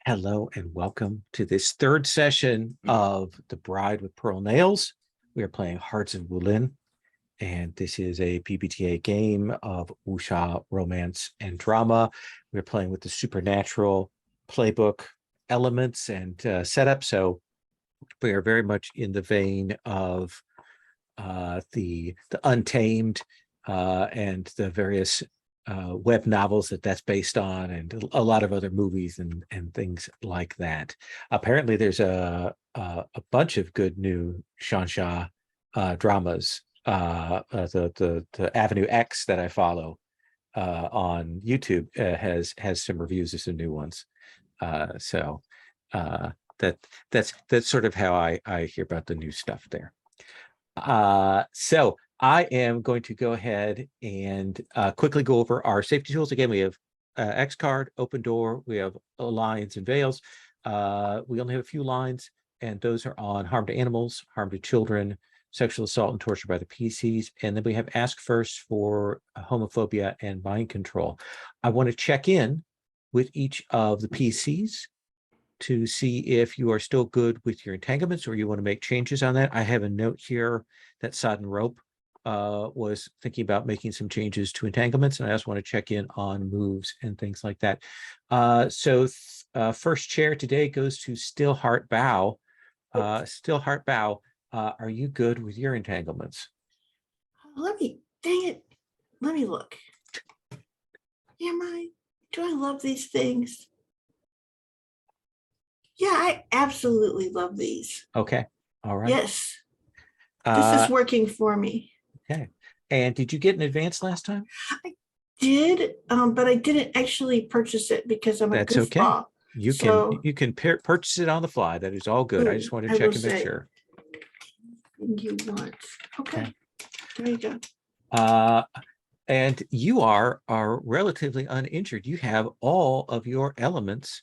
Hello and welcome to this third session of The Bride with Pearl Nails. We are playing Hearts of Wulin, and this is a PbtA game of wuxia, romance, and drama. We're playing with the supernatural playbook elements and setup, so we are very much in the vein of the Untamed and the various web novels that's based on, and a lot of other movies and things like that. Apparently, there's a bunch of good new Shansha dramas. The Avenue X that I follow on YouTube has some reviews of some new ones. So that's sort of how I hear about the new stuff there. So I am going to go ahead and quickly go over our safety tools. Again, we have X card, open door, we have lines and veils. We only have a few lines, and those are on harm to animals, harm to children, sexual assault and torture by the PCs. And then we have ask first for homophobia and mind control. I want to check in with each of the PCs to see if you are still good with your entanglements or you want to make changes on that. I have a note here that Sodden Rope was thinking about making some changes to entanglements, and I also want to check in on moves and things like that. First chair today goes to Still Heart Bow. Still Heart Bow, are you good with your entanglements? Dang it, let me look. Do I love these things? Yeah, I absolutely love these. Okay, all right. Yes, this is working for me. Okay, and did you get an advance last time? I did, but I didn't actually purchase it because I'm a That's okay. goofball. You can purchase it on the fly. That is all good. I just wanted to check and make sure. You want okay. There you go. And you are relatively uninjured. You have all of your elements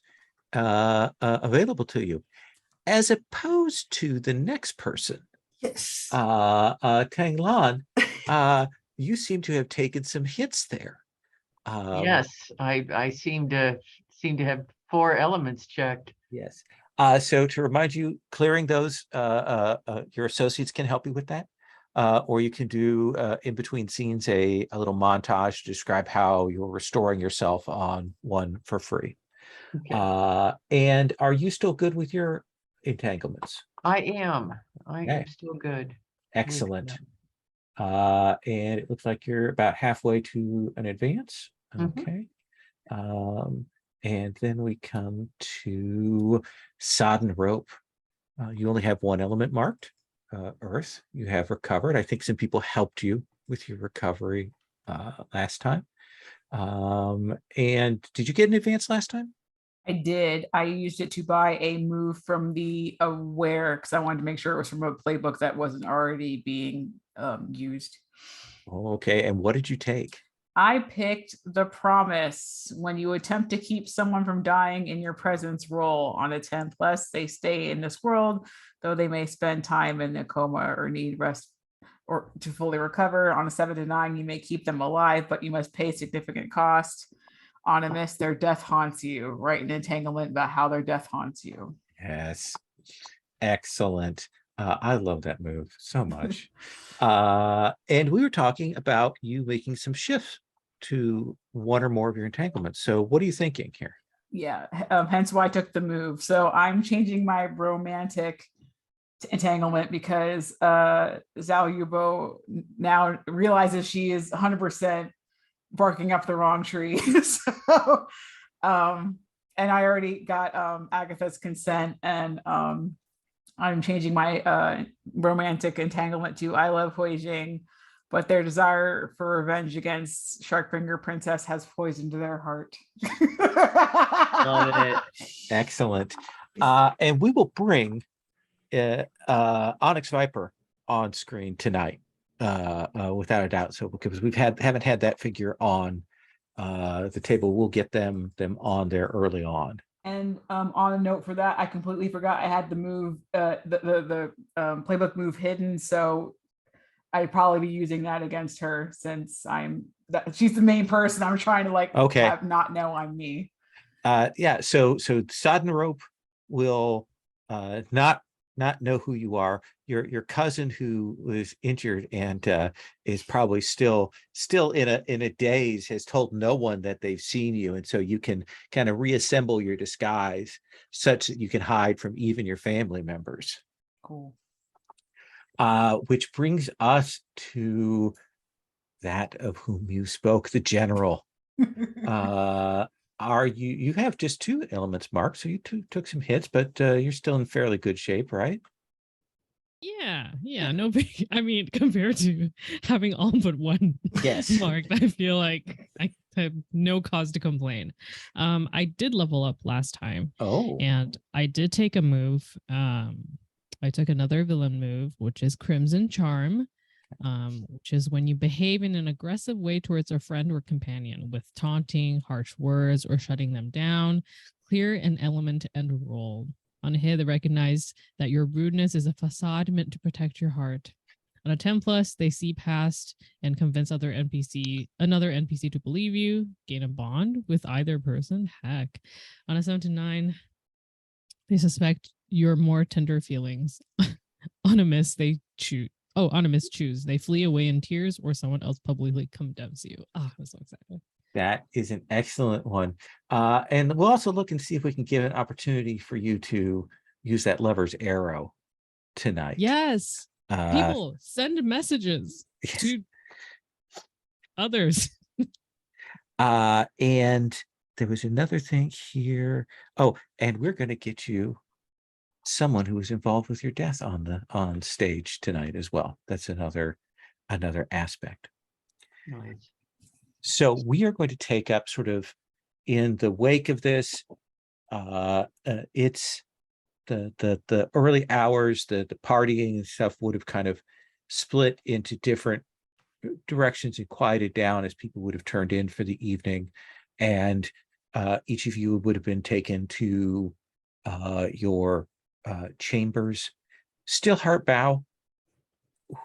available to you, as opposed to the next person. Yes. Tang Lan, you seem to have taken some hits there. Yes, I seem to have 4 elements checked. Yes. So to remind you, clearing those, your associates can help you with that. Or you can do in between scenes a little montage to describe how you're restoring yourself on one for free. Okay. And are you still good with your entanglements? I am still good. Excellent. And it looks like you're about halfway to an advance. Okay. And then we come to Sodden Rope. You only have one element marked, Earth. You have recovered. I think some people helped you with your recovery last time. And did you get an advance last time? I did. I used it to buy a move from the Aware because I wanted to make sure it was from a playbook that wasn't already being used. Okay. And what did you take? I picked the Promise. When you attempt to keep someone from dying in your presence, roll on a 10 plus. They stay in this world, though they may spend time in a coma or need rest or to fully recover. On a 7 to 9, you may keep them alive, but you must pay significant cost. On a miss, their death haunts you. Write an entanglement about how their death haunts you. Yes. Excellent. I love that move so much. And we were talking about you making some shifts to one or more of your entanglements. So what are you thinking here? Yeah, hence why I took the move. So I'm changing my romantic entanglement because Zhao Yubo now realizes she is 100% barking up the wrong tree. So and I already got Agatha's consent, and I'm changing my romantic entanglement to I love Huijing, but their desire for revenge against Sharkfinger Princess has poisoned their heart. Love it. Excellent. And we will bring Onyx Viper on screen tonight, without a doubt. So because haven't had that figure on the table, we'll get them on there early on. And on a note for that, I completely forgot I had the move, the playbook move hidden. So I'd probably be using that against her since she's the main person. I'm trying to have not know I'm me. Yeah, so Sodden Rope will not know who you are. Your cousin who was injured and is probably still in a daze, has told no one that they've seen you, and so you can kind of reassemble your disguise such that you can hide from even your family members. Cool. Which brings us to that of whom you spoke, the general. Are you have just 2 elements, Mark, so you took some hits, but you're still in fairly good shape, right? Yeah, no big. I mean, compared to having all but 1 Yes. marked, I feel like I have no cause to complain. I did level up last time, Oh, and I did take a move. I took another villain move, which is Crimson Charm, which is when you behave in an aggressive way towards a friend or companion with taunting, harsh words, or shutting them down. Clear an element and roll. On a hit, they recognize that your rudeness is a facade meant to protect your heart. On a 10+, they see past and convince another NPC to believe you, gain a bond with either person. Heck. On a 7 to 9, they suspect your more tender feelings. On a miss, choose. They flee away in tears or someone else publicly condemns you. I'm so excited. that is an excellent one. And we'll also look and see if we can give an opportunity for you to use that lover's arrow tonight. Yes. Uh, People send messages yes. to others. And there was another thing here. Oh, and we're going to get you someone who was involved with your death on stage tonight as well. That's another aspect. Nice. So we are going to take up sort of in the wake of this. It's the early hours, the partying and stuff would have kind of split into different directions and quieted down as people would have turned in for the evening, and each of you would have been taken to your chambers. Stillheart Bow,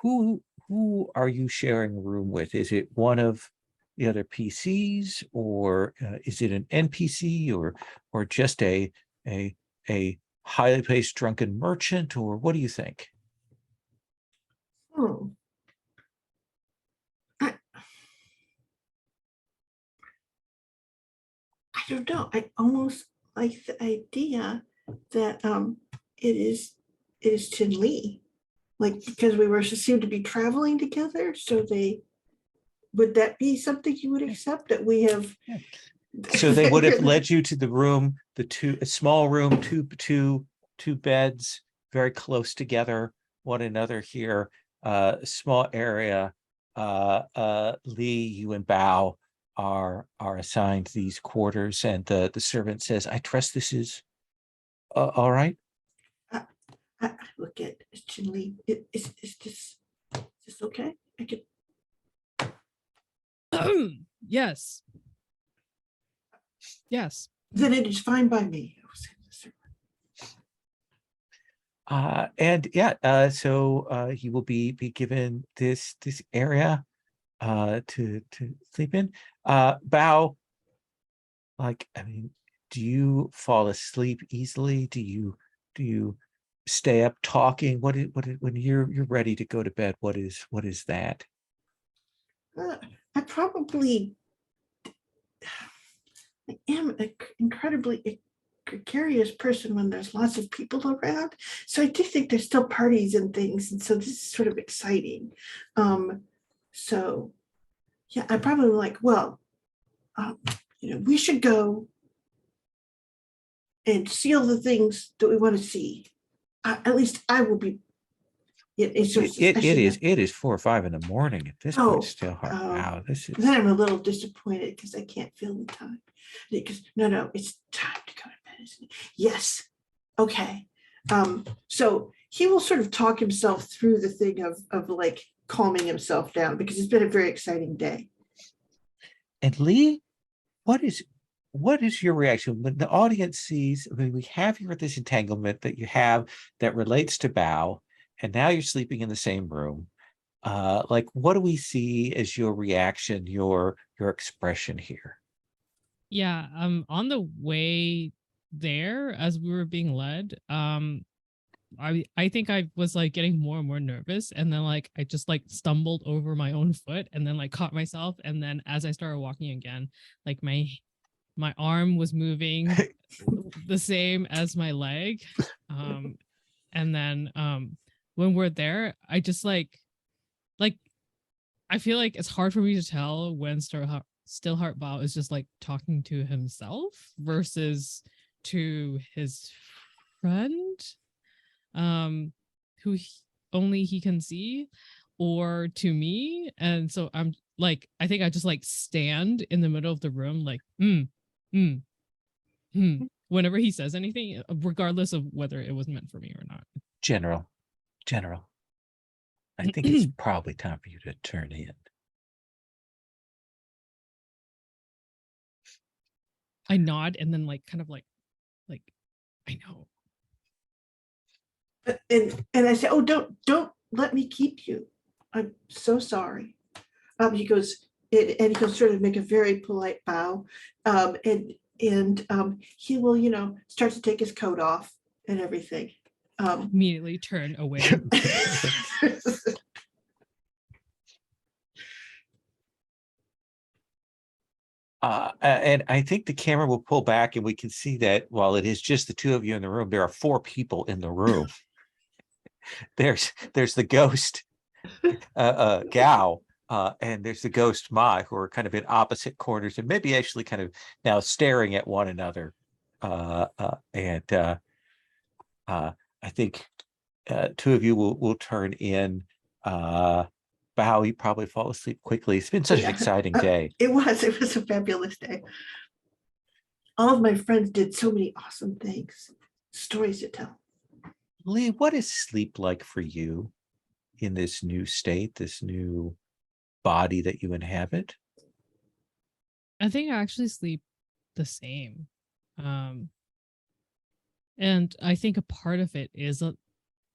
who are you sharing a room with? Is it one of the other PCs, or is it an NPC, or just a highly paced drunken merchant, or what do you think? Oh. I don't know. I almost like the idea that it is Chin Lee. Like, because we were seem to be traveling together, so would that be something you would accept, that we have? So they would have led you to the room, a small room, two beds, very close together, one another here, a small area. Lee, you and Bao are assigned these quarters, and the servant says, "I trust this is all right." I look at Chin Lee. Is this okay? I could. Yes. Then it is fine by me. And yeah, so he will be given this area to sleep in. Bao, like, I mean, do you fall asleep easily? Do you stay up talking? What when you're ready to go to bed, what is that? I probably I am an incredibly gregarious person when there's lots of people around. So I do think there's still parties and things. And so this is sort of exciting. So yeah, I probably like, well, we should go and see all the things that we want to see. At least I will be. It is 4 or 5 in the morning at this point. Still hard. Wow, this is. Then I'm a little disappointed because I can't feel the time. Because no, it's time to go to bed, isn't it? Yes. Okay. So he will sort of talk himself through the thing of like calming himself down, because it's been a very exciting day. And Lee, what is your reaction when the audience sees? I mean, we have here this entanglement that you have that relates to Bao, and now you're sleeping in the same room. Like, what do we see as your reaction, your expression here? Yeah, on the way there, as we were being led, I think I was like getting more and more nervous, and then like I just like stumbled over my own foot, and then like caught myself, and then as I started walking again, like my arm was moving the same as my leg, and then when we're there, I just like I feel like it's hard for me to tell when Stillheart Bao is just like talking to himself versus to his friend, who only he can see, or to me. And so I'm like, I think I just like stand in the middle of the room, like, mm, whenever he says anything, regardless of whether it was meant for me or not. General, I think it's probably time for you to turn in. I nod and then like kind of like I know. And I say, oh, don't let me keep you. I'm so sorry. He goes, and he'll sort of make a very polite bow. And he will, start to take his coat off and everything. Immediately turn away. And I think the camera will pull back and we can see that while it is just the two of you in the room, there are 4 people in the room. There's the ghost, Gao, and there's the ghost Mai, who are kind of in opposite corners and maybe actually kind of now staring at one another. I think 2 of you will turn in. Bao, you probably fall asleep quickly. It's been such an exciting day. It was a fabulous day. All of my friends did so many awesome things, stories to tell. Lee, what is sleep like for you in this new state, this new body that you inhabit? I think I actually sleep the same. And I think a part of it is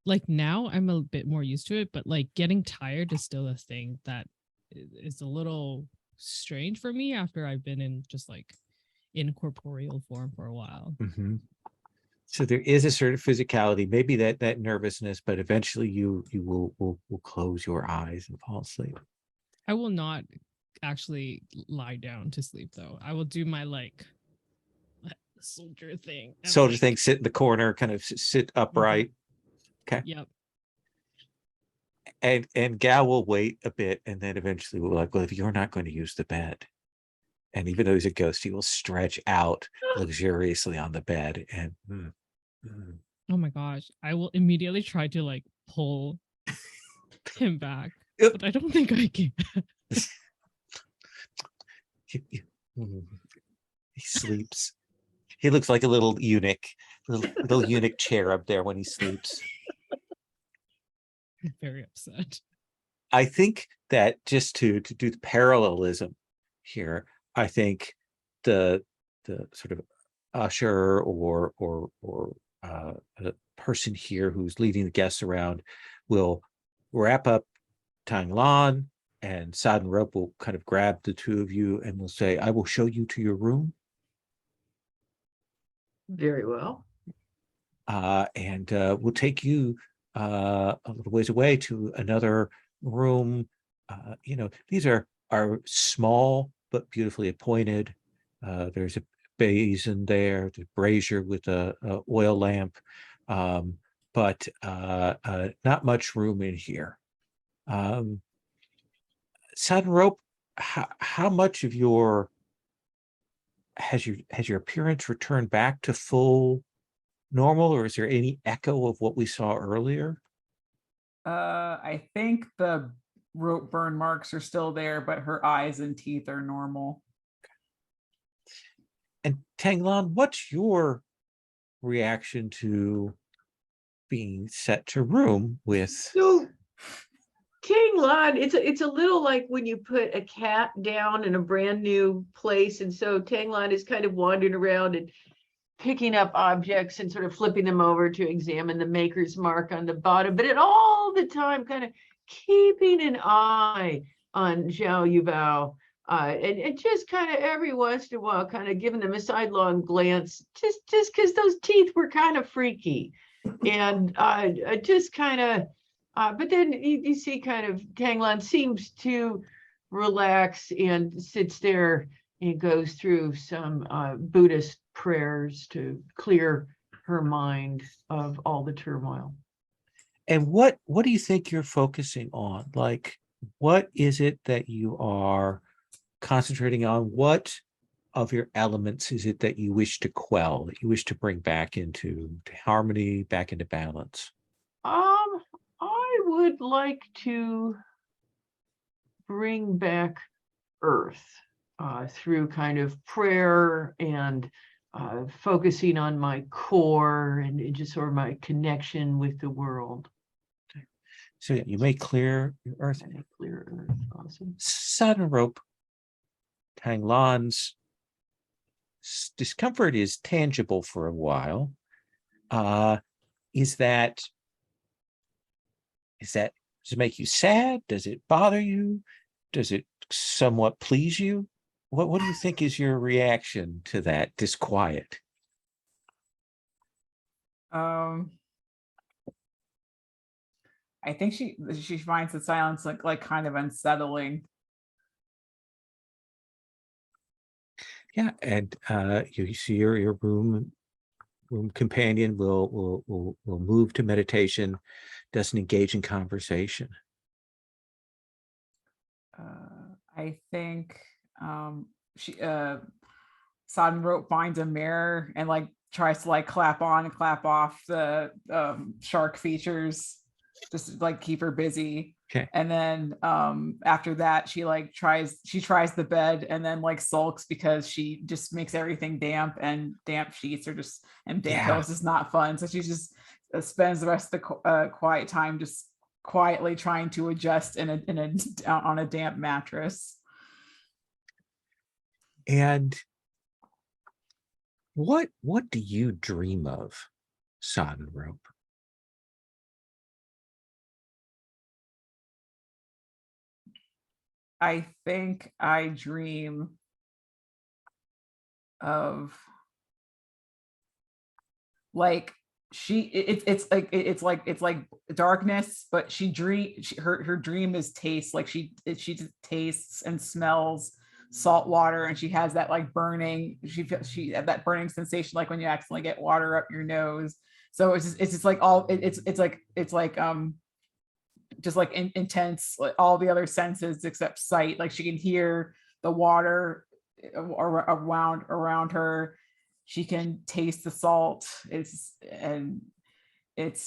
like now I'm a bit more used to it, but like getting tired is still a thing that is a little strange for me after I've been in just like incorporeal form for a while. Mm-hmm. So there is a certain physicality, maybe that nervousness, but eventually you will close your eyes and fall asleep. I will not actually lie down to sleep though. I will do my like soldier thing. Soldier thing, sit in the corner, kind of sit upright. Okay. Yep. And Gal will wait a bit, and then eventually we'll like, well, if you're not going to use the bed, and even though he's a ghost, he will stretch out luxuriously on the bed. And oh my gosh, I will immediately try to like pull him back, but I don't think I can. He sleeps. He looks like a little eunuch, little eunuch cherub there when he sleeps. I'm very upset. I think that just to do the parallelism here, I think the sort of usher or a person here who's leading the guests around will wrap up Tang Lan, and Sad and Rope will kind of grab the 2 of you and will say, I will show you to your room. Very well. And we'll take you a little ways away to another room. These are small but beautifully appointed. There's a basin there, the brazier with a oil lamp, but not much room in here. Satin Rope, how much of your has your appearance returned back to full normal, or is there any echo of what we saw earlier? I think the rope burn marks are still there, but her eyes and teeth are normal. And Tanglan, what's your reaction to being set to room with? So Tanglan, it's a little like when you put a cat down in a brand new place, and so Tanglan is kind of wandering around and picking up objects and sort of flipping them over to examine the maker's mark on the bottom, but at all the time kind of keeping an eye on Zhao Yubao. And just kind of every once in a while, kind of giving them a sidelong glance, just because those teeth were kind of freaky. And just kind of, but then you see kind of Tanglan seems to relax and sits there and goes through some Buddhist prayers to clear her mind of all the turmoil. And what do you think you're focusing on? Like, what is it that you are concentrating on? What of your elements is it that you wish to quell, that you wish to bring back into harmony, back into balance? I would like to bring back earth through kind of prayer and focusing on my core and just sort of my connection with the world. So yeah, you may clear your earth. Clear earth, awesome. Sudden rope. Tanglan's discomfort is tangible for a while. Does it make you sad? Does it bother you? Does it somewhat please you? What do you think is your reaction to that disquiet? I think she finds the silence like kind of unsettling. Yeah, and you see your room companion will move to meditation, doesn't engage in conversation. I think she Sodden Rope finds a mirror and like tries to like clap on and clap off the shark features, just to, like keep her busy. Okay. And then after that she tries the bed and then like sulks because she just makes everything damp, and damp sheets are just, and damp pillows is not fun. So she just spends the rest of the quiet time just quietly trying to adjust on a damp mattress. And what do you dream of, Sodden Rope? I think I dream of like it's like darkness, but her dream is taste. Like she just tastes and smells salt water, and she has that like burning, she had that burning sensation like when you accidentally get water up your nose. So it's just like all it's like just like intense, like all the other senses except sight. Like she can hear the water around her. She can taste the salt. It's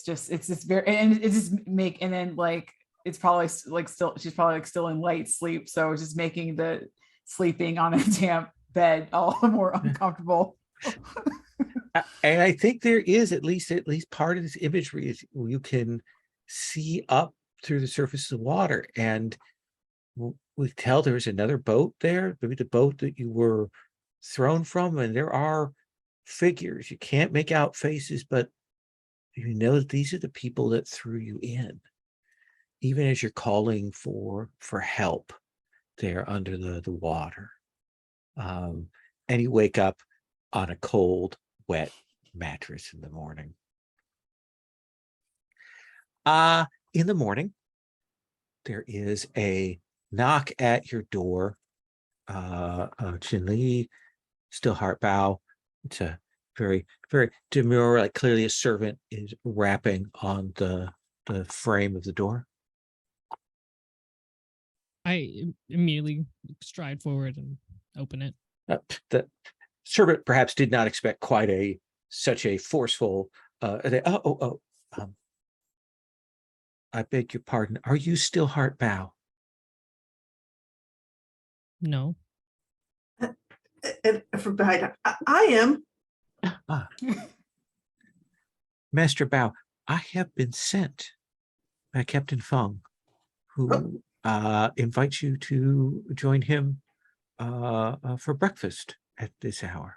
just very, and it's just make, and then like it's probably like still, she's probably like still in light sleep, so it's just making the sleeping on a damp bed all the more uncomfortable. And I think there is at least part of this imagery is you can see up through the surface of the water, and we tell there's another boat there, maybe the boat that you were thrown from, and there are figures. You can't make out faces, but you know that these are the people that threw you in, even as you're calling for help there under the water. And you wake up on a cold, wet mattress in the morning. In the morning, there is a knock at your door. Chin Li, still heart bow. It's a very, very demure, like clearly a servant is rapping on the frame of the door. I immediately stride forward and open it. The servant perhaps did not expect quite such a forceful. I beg your pardon. Are you still heart bow? No. And from behind, I am. Master Bao, I have been sent by Captain Feng, who invites you to join him for breakfast at this hour.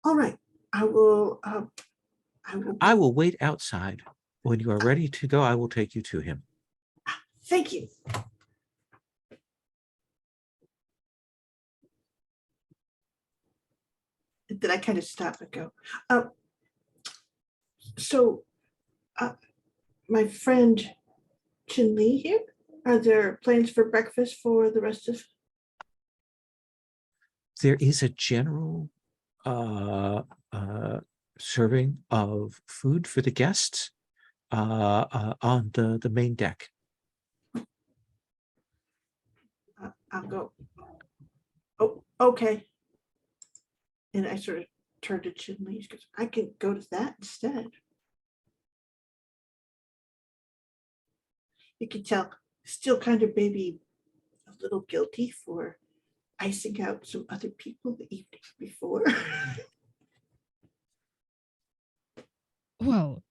All right, I will. I will wait outside. When you are ready to go, I will take you to him. Thank you. then I kind of stop and go, so my friend Chin Lee here, are there plans for breakfast for the rest of? There is a general serving of food for the guests on the main deck. I'll go. Oh, okay. And I sort of turned to Chin Lee because I can go to that instead. You can tell, still kind of maybe a little guilty for icing out some other people the evening before. Well,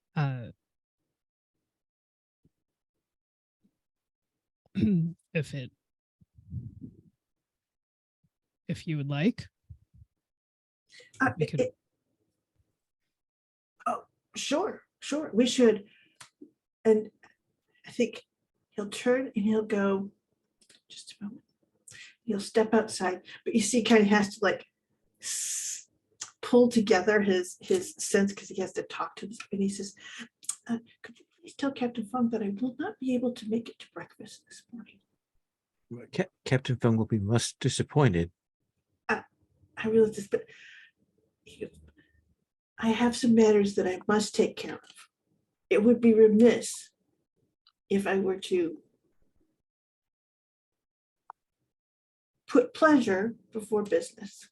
if you would like, we could. Oh, sure, we should. And I think he'll turn and he'll go, just a moment. He'll step outside, but you see, kind of has to like pull together his sense because he has to talk to this. And he says, could you please tell Captain Fung that I will not be able to make it to breakfast this morning? Captain Fung will be much disappointed. I realize this, but he goes, I have some matters that I must take care of. It would be remiss if I were to put pleasure before business.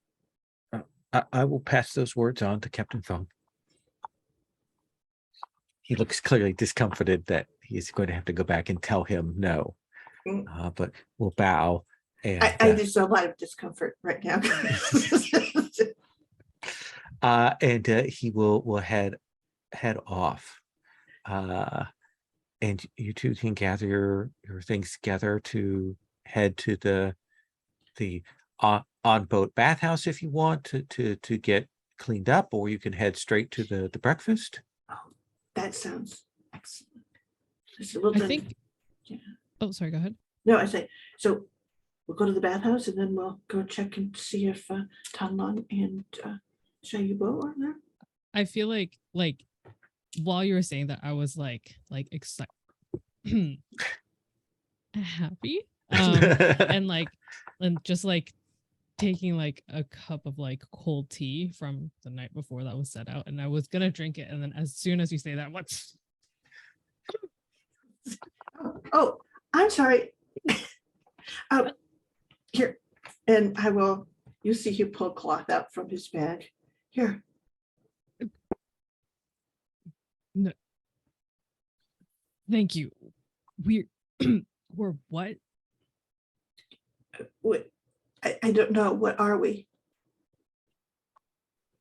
I will pass those words on to Captain Fung. He looks clearly discomforted that he's going to have to go back and tell him no, but we'll bow. And I just a lot of discomfort right now. and he will head off. And you two can gather your things together to head to the on-boat bathhouse if you want to get cleaned up, or you can head straight to the breakfast. Oh, that sounds excellent. I think. Yeah. Oh, sorry. Go ahead. No, I say, so we'll go to the bathhouse and then we'll go check and see if Tanlan and Shayubo are there. I feel like while you were saying that, I was like excited, happy, and just like taking like a cup of like cold tea from the night before that was set out, and I was gonna drink it, and then as soon as you say that, what's? Oh, I'm sorry. Here, and I will. You see, he pull cloth out from his bag. Here. No. Thank you. We're what? What? I don't know. What are we?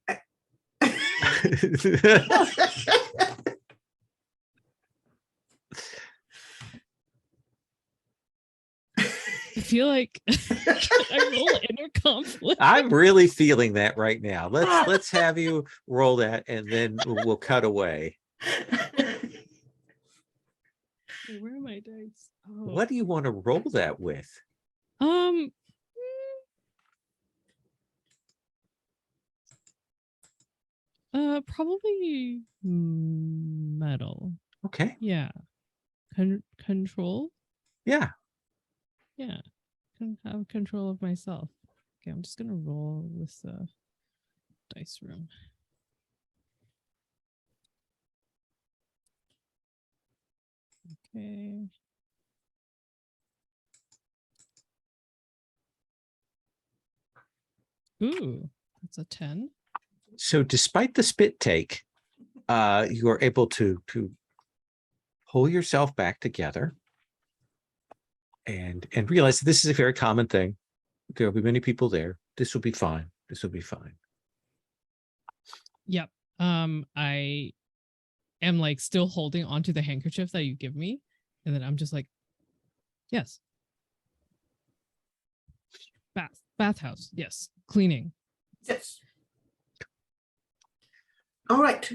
I feel like I roll inner conflict. I'm really feeling that right now. Let's have you roll that, and then we'll cut away. Wait, where are my dice? Oh. What do you want to roll that with? Probably metal. Okay. Yeah. Control. Yeah. Yeah. Can have control of myself. Okay, I'm just gonna roll this dice room. Okay. Ooh, that's a 10. So despite the spit take, you are able to pull yourself back together and realize that this is a very common thing. There will be many people there. This will be fine. This will be fine. Yep. I am like still holding onto the handkerchief that you give me, and then I'm just like, yes. Bathhouse. Yes. Cleaning. Yes. All right.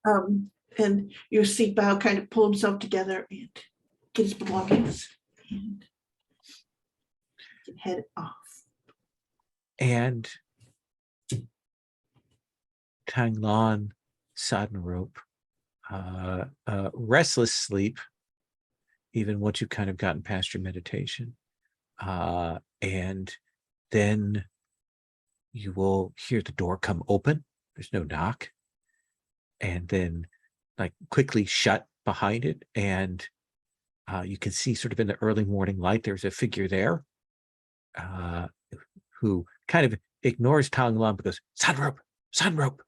And you see Bao kind of pull himself together and get his belongings and head off. And Tanglan, sodden rope, restless sleep, even once you've kind of gotten past your meditation. And then you will hear the door come open. There's no knock. And then like quickly shut behind it. And you can see sort of in the early morning light, there's a figure there who kind of ignores Tanglan but goes, sodden rope.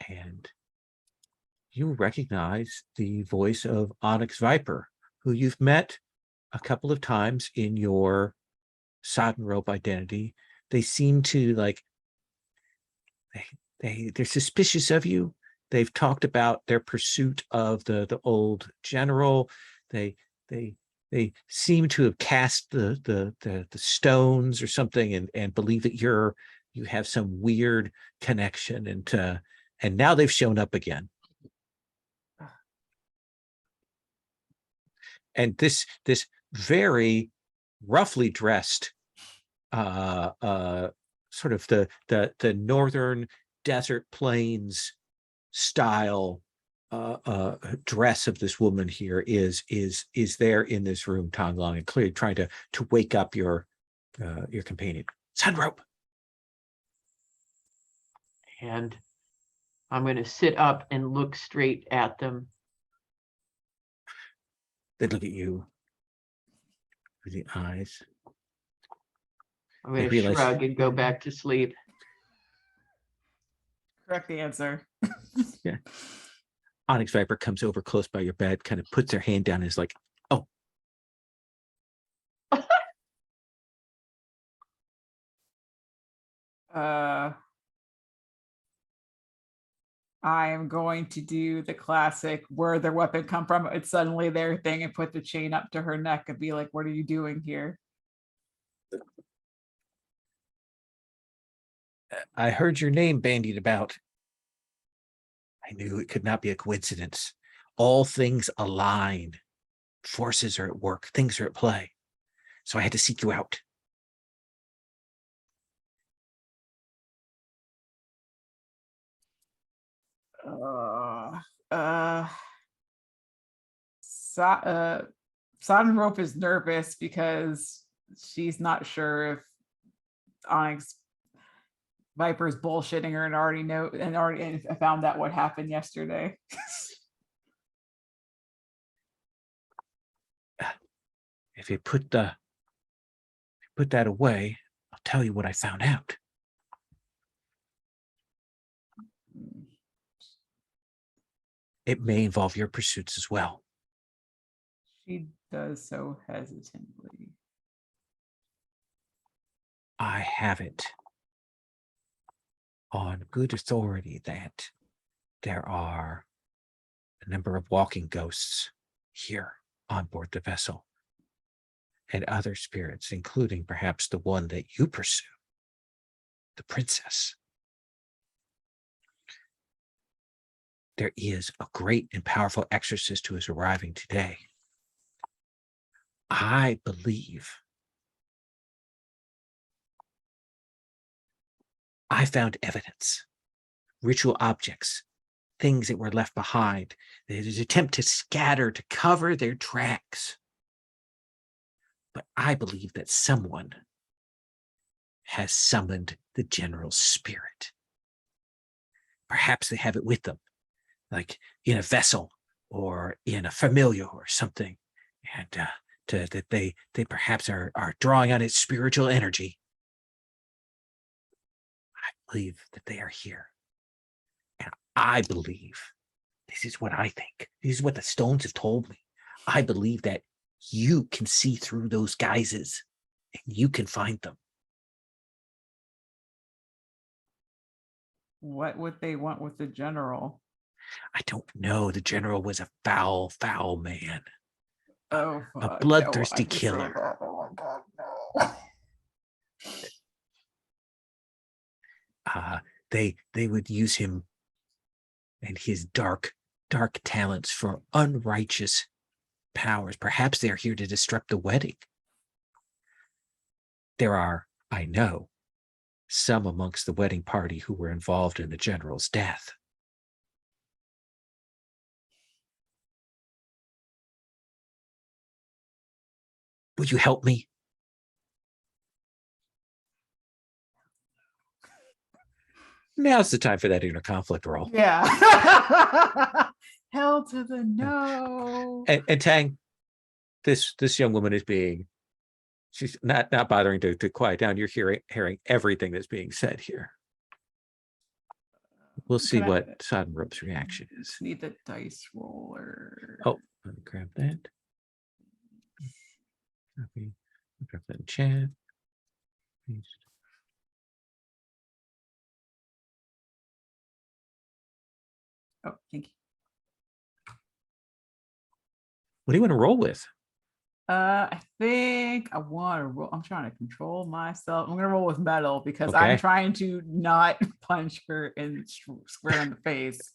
And you recognize the voice of Onyx Viper, who you've met a couple of times in your sodden rope identity. They seem to like, they're suspicious of you. They've talked about their pursuit of the old general. They seem to have cast the stones or something and believe that you have some weird connection, and now they've shown up again. And this very roughly dressed sort of the northern desert plains style dress of this woman here is there in this room, Tanglan, and clearly trying to wake up your companion. Sodden rope. And I'm going to sit up and look straight at them. They look at you with the eyes. I'm going to realize- shrug and go back to sleep. Correct answer. Yeah. Onyx Viper comes over close by your bed, kind of puts her hand down and is like, oh. I am going to do the classic where their weapon come from. It's suddenly their thing, and put the chain up to her neck and be like, what are you doing here? I heard your name bandied about. I knew it could not be a coincidence. All things align. Forces are at work. Things are at play. So I had to seek you out. Sodden Rope is nervous because she's not sure if Onyx Viper's bullshitting her and already found out what happened yesterday. If you put that away, I'll tell you what I found out. It may involve your pursuits as well. She does so hesitantly. I have it on good authority that there are a number of walking ghosts here on board the vessel, and other spirits, including perhaps the one that you pursue, the princess. There is a great and powerful exorcist who is arriving today. I believe I found evidence, ritual objects, things that were left behind. There's an attempt to scatter, to cover their tracks. But I believe that someone has summoned the general's spirit. Perhaps they have it with them, like in a vessel or in a familiar or something, and that they perhaps are drawing on its spiritual energy. I believe that they are here. And I believe, this is what I think, this is what the stones have told me. I believe that you can see through those guises and you can find them. What would they want with the general? I don't know. The general was a foul, foul man. Oh, A bloodthirsty killer. Oh my God, no. They would use him and his dark talents for unrighteous powers. Perhaps they're here to disrupt the wedding. There are, I know, some amongst the wedding party who were involved in the general's death. Will you help me? Now's the time for that inner conflict roll. Yeah. Hell to the no. And Tang, this young woman is being, she's not bothering to quiet down. You're hearing everything that's being said here. We'll see Can I- what Sodden Rope's reaction is. Just need the dice roller. Oh, let me grab that. Copy. Grab that in chat. Paste. Oh, thank you. What do you want to roll with? I think I want to roll. I'm trying to control myself. I'm gonna roll with metal because I'm Okay. trying to not punch her in square in the face.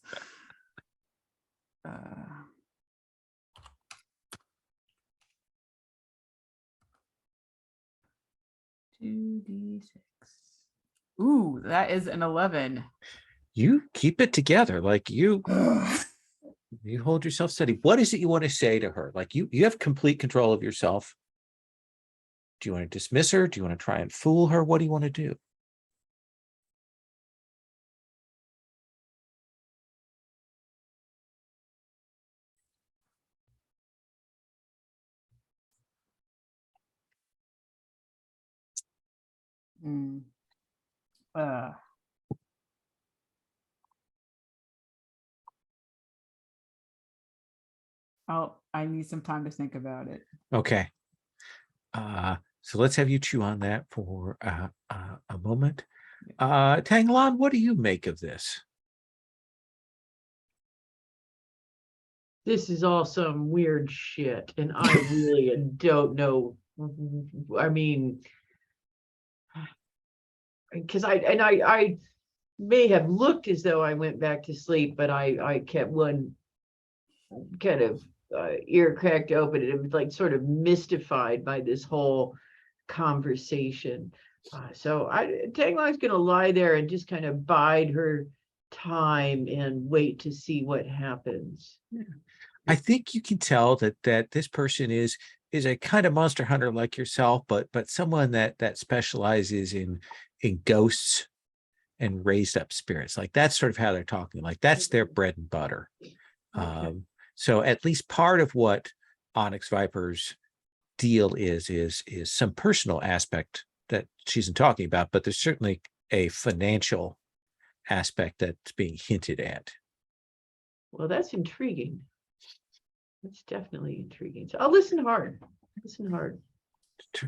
2d6. Ooh, that is an 11. You keep it together. Like you hold yourself steady. What is it you want to say to her? Like you have complete control of yourself. Do you want to dismiss her? Do you want to try and fool her? What do you want to do? Mm. I need some time to think about it. Okay. So let's have you chew on that for a moment. Tanglan, what do you make of this? This is all some weird shit, and I really don't know. I mean, because I may have looked as though I went back to sleep, but I kept one kind of ear cracked open, and it was like sort of mystified by this whole conversation. So Tagline's going to lie there and just kind of bide her time and wait to see what happens. I think you can tell that this person is a kind of monster hunter like yourself, but someone that specializes in ghosts and raised up spirits. Like that's sort of how they're talking. Like that's their bread and butter. Okay. So at least part of what Onyx Viper's deal is some personal aspect that she isn't talking about, but there's certainly a financial aspect that's being hinted at. Well, that's intriguing. That's definitely intriguing. So I'll listen hard. Listen hard.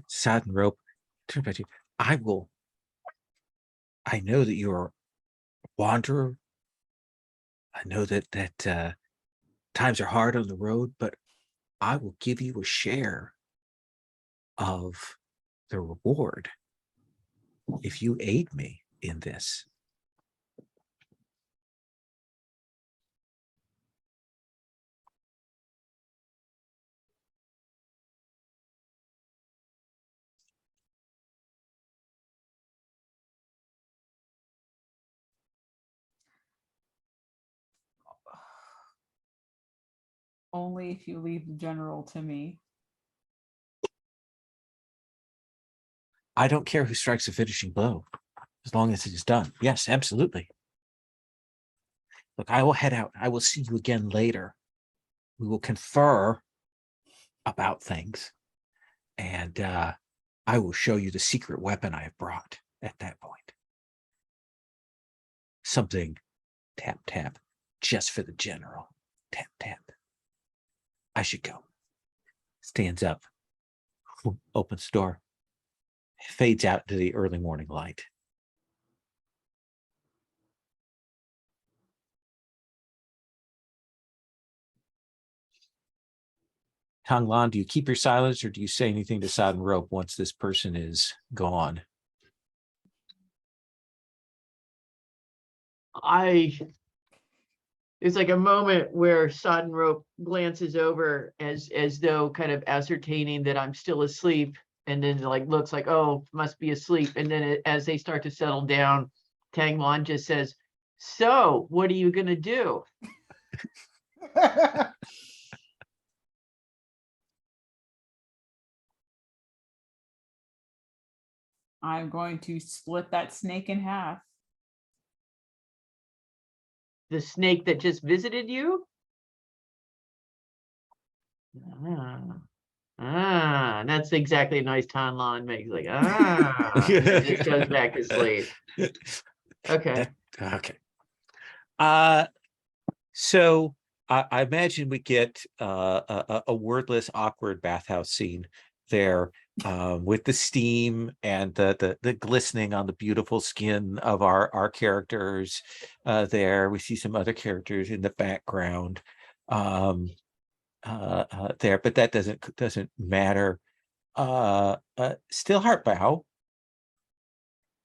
Sodden Rope, turn back to you. I know that you're a wanderer. I know that times are hard on the road, but I will give you a share of the reward if you aid me in this. Only if you leave the general to me. I don't care who strikes the finishing blow, as long as it is done. Yes, absolutely. Look, I will head out. I will see you again later. We will confer about things, and I will show you the secret weapon I have brought at that point. Something, tap, tap, just for the general. Tap, tap. I should go. Stands up, opens the door, fades out into the early morning light. Tanglan, do you keep your silence or do you say anything to Sodden Rope once this person is gone? It's like a moment where Sodden Rope glances over as though kind of ascertaining that I'm still asleep, and then like looks like, oh, must be asleep. And then as they start to settle down, Tanglon just says, so what are you gonna do? I'm going to split that snake in half. The snake that just visited you? That's exactly a noise Tanglon makes, like, and just goes back to sleep. Okay. Okay. So I imagine we get a wordless, awkward bathhouse scene there, with the steam and the glistening on the beautiful skin of our characters. There, we see some other characters in the background. There, but that doesn't matter. Still Heartbow.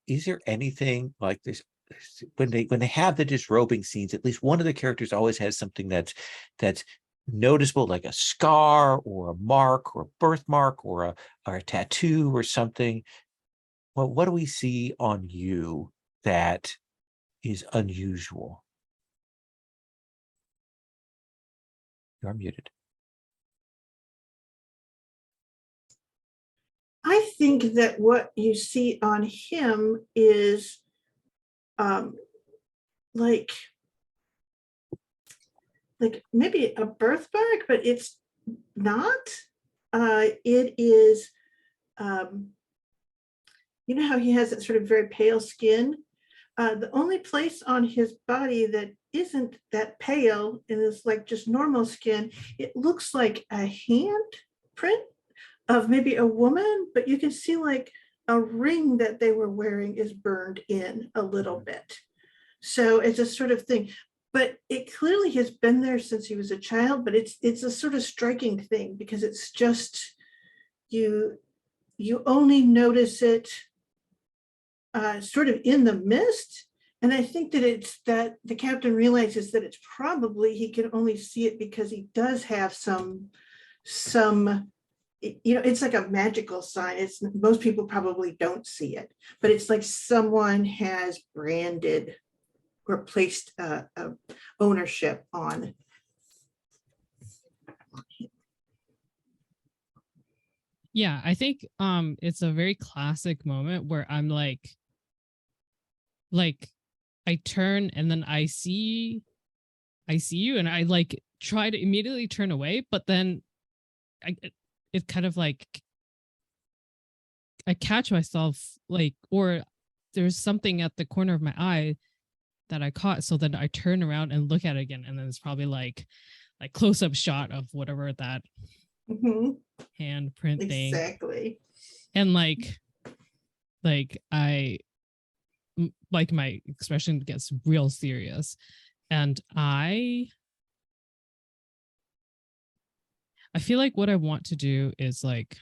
Is there anything like this when they have the disrobing scenes? At least one of the characters always has something that's noticeable, like a scar or a mark or a birthmark or a tattoo or something. Well, what do we see on you that is unusual? You're muted. I think that what you see on him is like maybe a birthmark, but it's not. It is, you know how he has that sort of very pale skin? The only place on his body that isn't that pale and is like just normal skin, it looks like a hand print of maybe a woman, but you can see like a ring that they were wearing is burned in a little bit. So it's a sort of thing, but it clearly has been there since he was a child, but it's a sort of striking thing because it's just, you only notice it sort of in the mist. And I think that it's that the captain realizes that it's probably, he can only see it because he does have some, it's like a magical sign. It's, most people probably don't see it, but it's like someone has branded or placed ownership on. Yeah, I think it's a very classic moment where I'm like I turn and then I see you and I like try to immediately turn away, but then it kind of like I catch myself like, or there's something at the corner of my eye that I caught, so then I turn around and look at it again, and then it's probably like close-up shot of whatever that handprint thing. Exactly. And like my expression gets real serious, and I feel like what I want to do is like,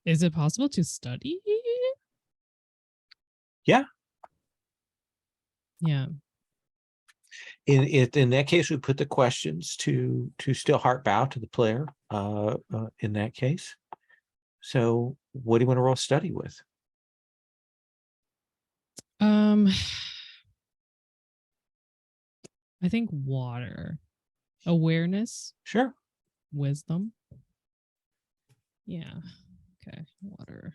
is it possible to study? Yeah. Yeah. In that case, we put the questions to Still Heartbow, to the player, in that case. So what do you want to roll study with? I think water, awareness, Sure. wisdom. Yeah. Okay. Water.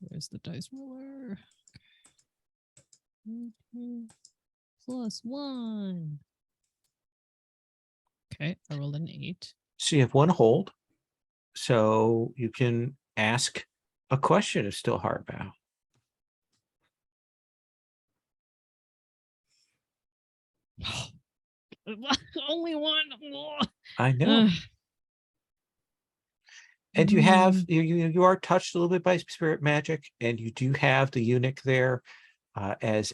Where's the dice roller? +1. Okay, I rolled an 8. So you have one hold. So you can ask a question of Still Heartbow. Only one. I know. And you have you are touched a little bit by spirit magic, and you do have the eunuch there as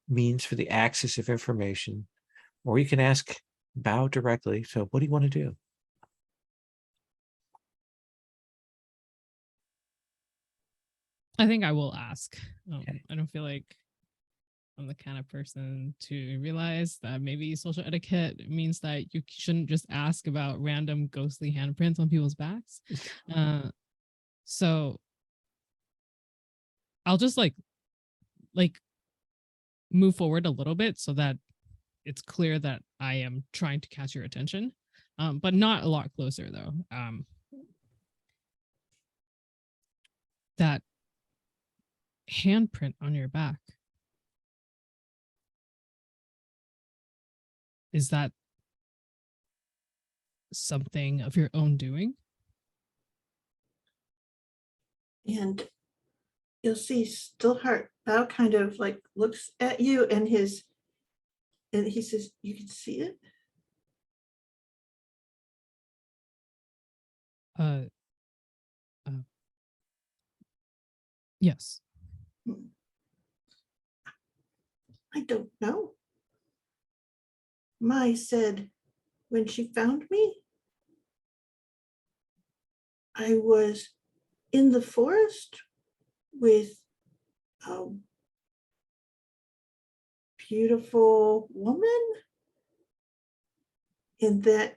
means for the access of information, or you can ask Bow directly. So what do you want to do? I think I will ask. Okay. I don't feel like I'm the kind of person to realize that maybe social etiquette means that you shouldn't just ask about random ghostly handprints on people's backs. So I'll just like move forward a little bit so that it's clear that I am trying to catch your attention, but not a lot closer though. That handprint on your back. Is that something of your own doing? And you'll see Stillheart Bao kind of like looks at you and he says, you can see it? Yes. I don't know. Mai said when she found me, I was in the forest with a beautiful woman, and that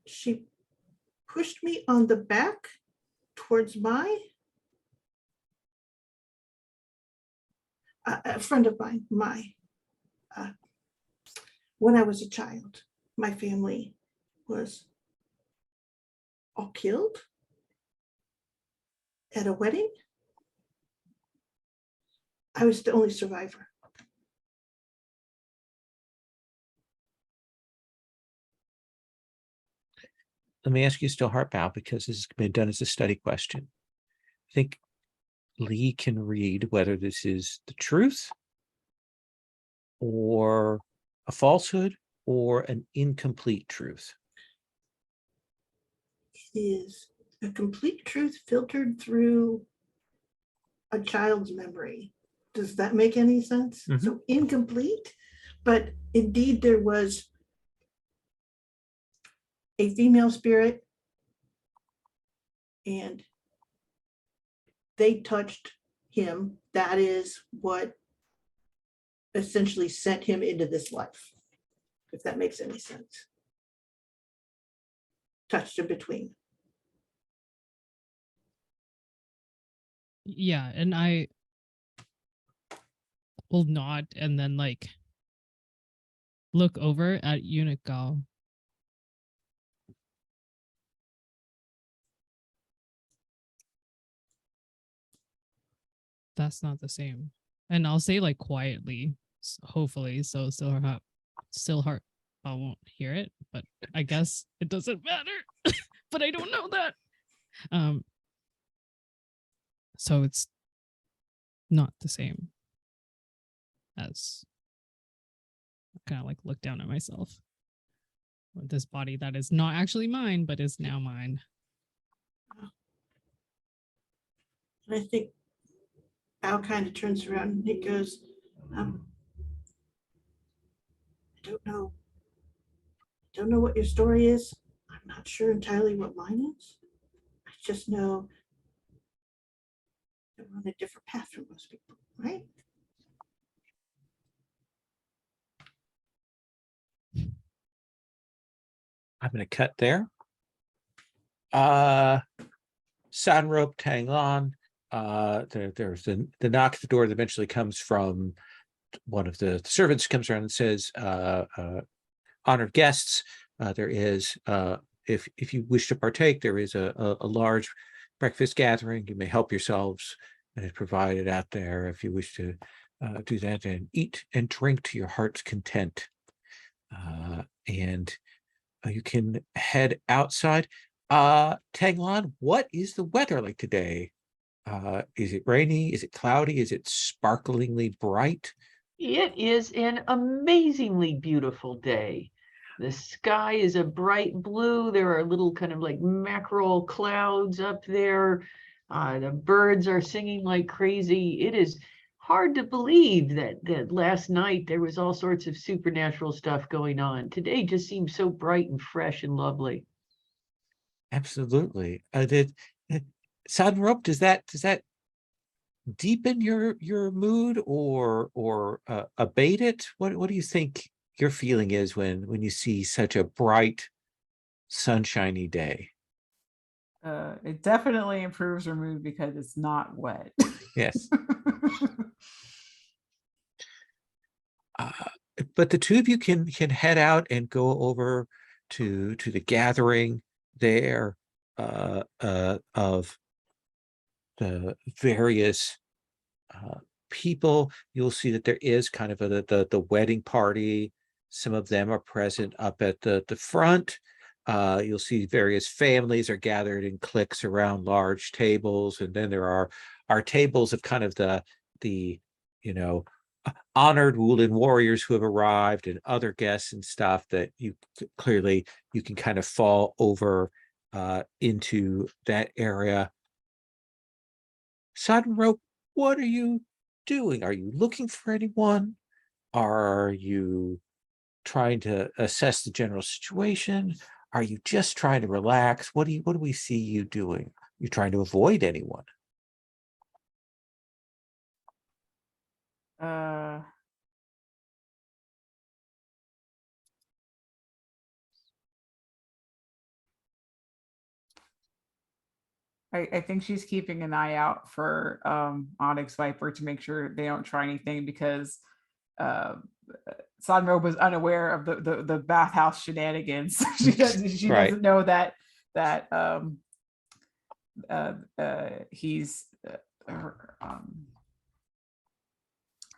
she pushed me on the back towards Mai. A friend of mine, Mai. When I was a child, my family was all killed at a wedding. I was the only survivor. Let me ask you still heart bow, because this has been done as a study question. I think Lee can read whether this is the truth or a falsehood or an incomplete truth. It is a complete truth filtered through a child's memory. Does that make any sense? Mhm. So incomplete, but indeed there was a female spirit and they touched him. That is what essentially sent him into this life, if that makes any sense. Touched in between. Yeah, and I will nod and then like look over at Unical. That's not the same. And I'll say like quietly, hopefully, so Stillheart I won't hear it, but I guess it doesn't matter. But I don't know that. So it's not the same as kind of like look down at myself with this body that is not actually mine, but is now mine. And I think Al kind of turns around and he goes, I don't know. I don't know what your story is. I'm not sure entirely what mine is. I just know that we're on a different path from most people, right? I'm going to cut there. Sanrope Tanglan. There's the knock at the door that eventually comes from one of the servants, comes around and says, honored guests, there is, if you wish to partake, there is a large breakfast gathering. You may help yourselves, and it's provided out there if you wish to do that, and eat and drink to your heart's content. And you can head outside. Tanglan, what is the weather like today? Is it rainy? Is it cloudy? Is it sparklingly bright? It is an amazingly beautiful day. The sky is a bright blue. There are little kind of like mackerel clouds up there. The birds are singing like crazy. It is hard to believe that last night there was all sorts of supernatural stuff going on. Today just seems so bright and fresh and lovely. Absolutely. Sanrope, does that deepen your mood or abate it? What do you think your feeling is when you see such a bright, sunshiny day? It definitely improves her mood because it's not wet. Yes. But the two of you can head out and go over to the gathering there of the various people. You'll see that there is kind of the wedding party. Some of them are present up at the front. You'll see various families are gathered in cliques around large tables, and then there are tables of kind of the honored Wulin warriors who have arrived and other guests and stuff that you clearly you can kind of fall over into that area. Soddenrope, what are you doing? Are you looking for anyone? Are you trying to assess the general situation? Are you just trying to relax? What do we see you doing? You're trying to avoid anyone. uh I think she's keeping an eye out for Onyx Viper to make sure they don't try anything, because uh, Sodrobe was unaware of the bathhouse shenanigans. She Right. doesn't know that he's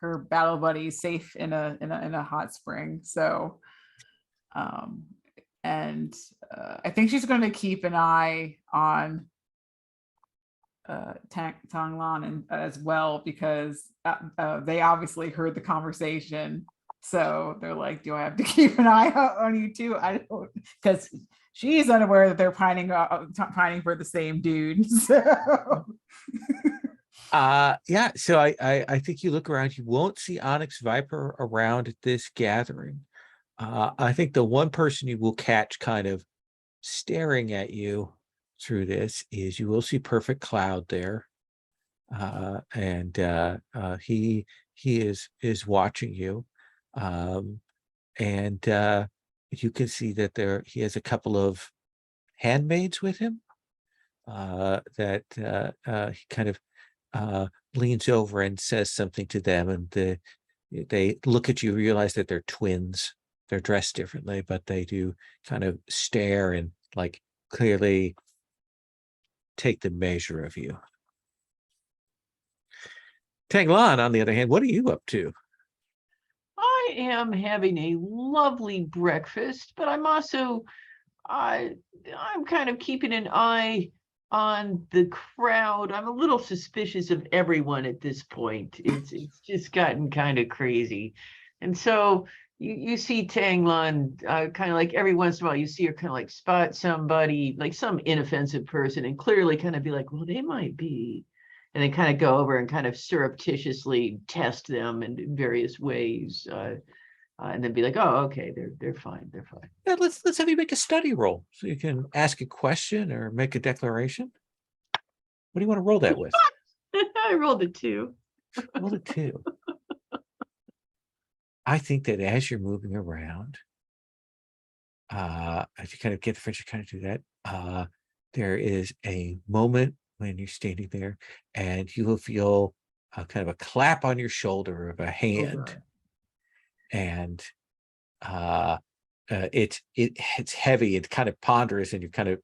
her battle buddy is safe in a hot spring. So and I think she's going to keep an eye on Tonglan and as well, because they obviously heard the conversation, so they're like, do I have to keep an eye out on you too? I don't, because she's unaware that they're pining for the same dude. So yeah, so I think you look around, you won't see Onyx Viper around at this gathering. I think the one person you will catch kind of staring at you through this is you will see Perfect Cloud there. And he is watching you. And you can see that he has a couple of handmaids with him that he kind of leans over and says something to them, and they look at you, realize that they're twins. They're dressed differently, but they do kind of stare and like clearly take the measure of you. Tanglan, on the other hand, what are you up to? I am having a lovely breakfast, but I'm also I'm kind of keeping an eye on the crowd. I'm a little suspicious of everyone at this point. It's just gotten kind of crazy. And so you see Tanglan kind of like every once in a while you see her kind of like spot somebody, like some inoffensive person, and clearly kind of be like, well, they might be. And then kind of go over and kind of surreptitiously test them in various ways. And then be like, oh, okay, they're fine, they're fine. Yeah, let's have you make a study roll so you can ask a question or make a declaration. What do you want to roll that with? I rolled a 2. Roll a 2. I think that as you're moving around, if you kind of get the French, you kind of do that. There is a moment when you're standing there, and you will feel kind of a clap on your shoulder of a hand, and it's heavy, it's kind of ponderous, and you kind of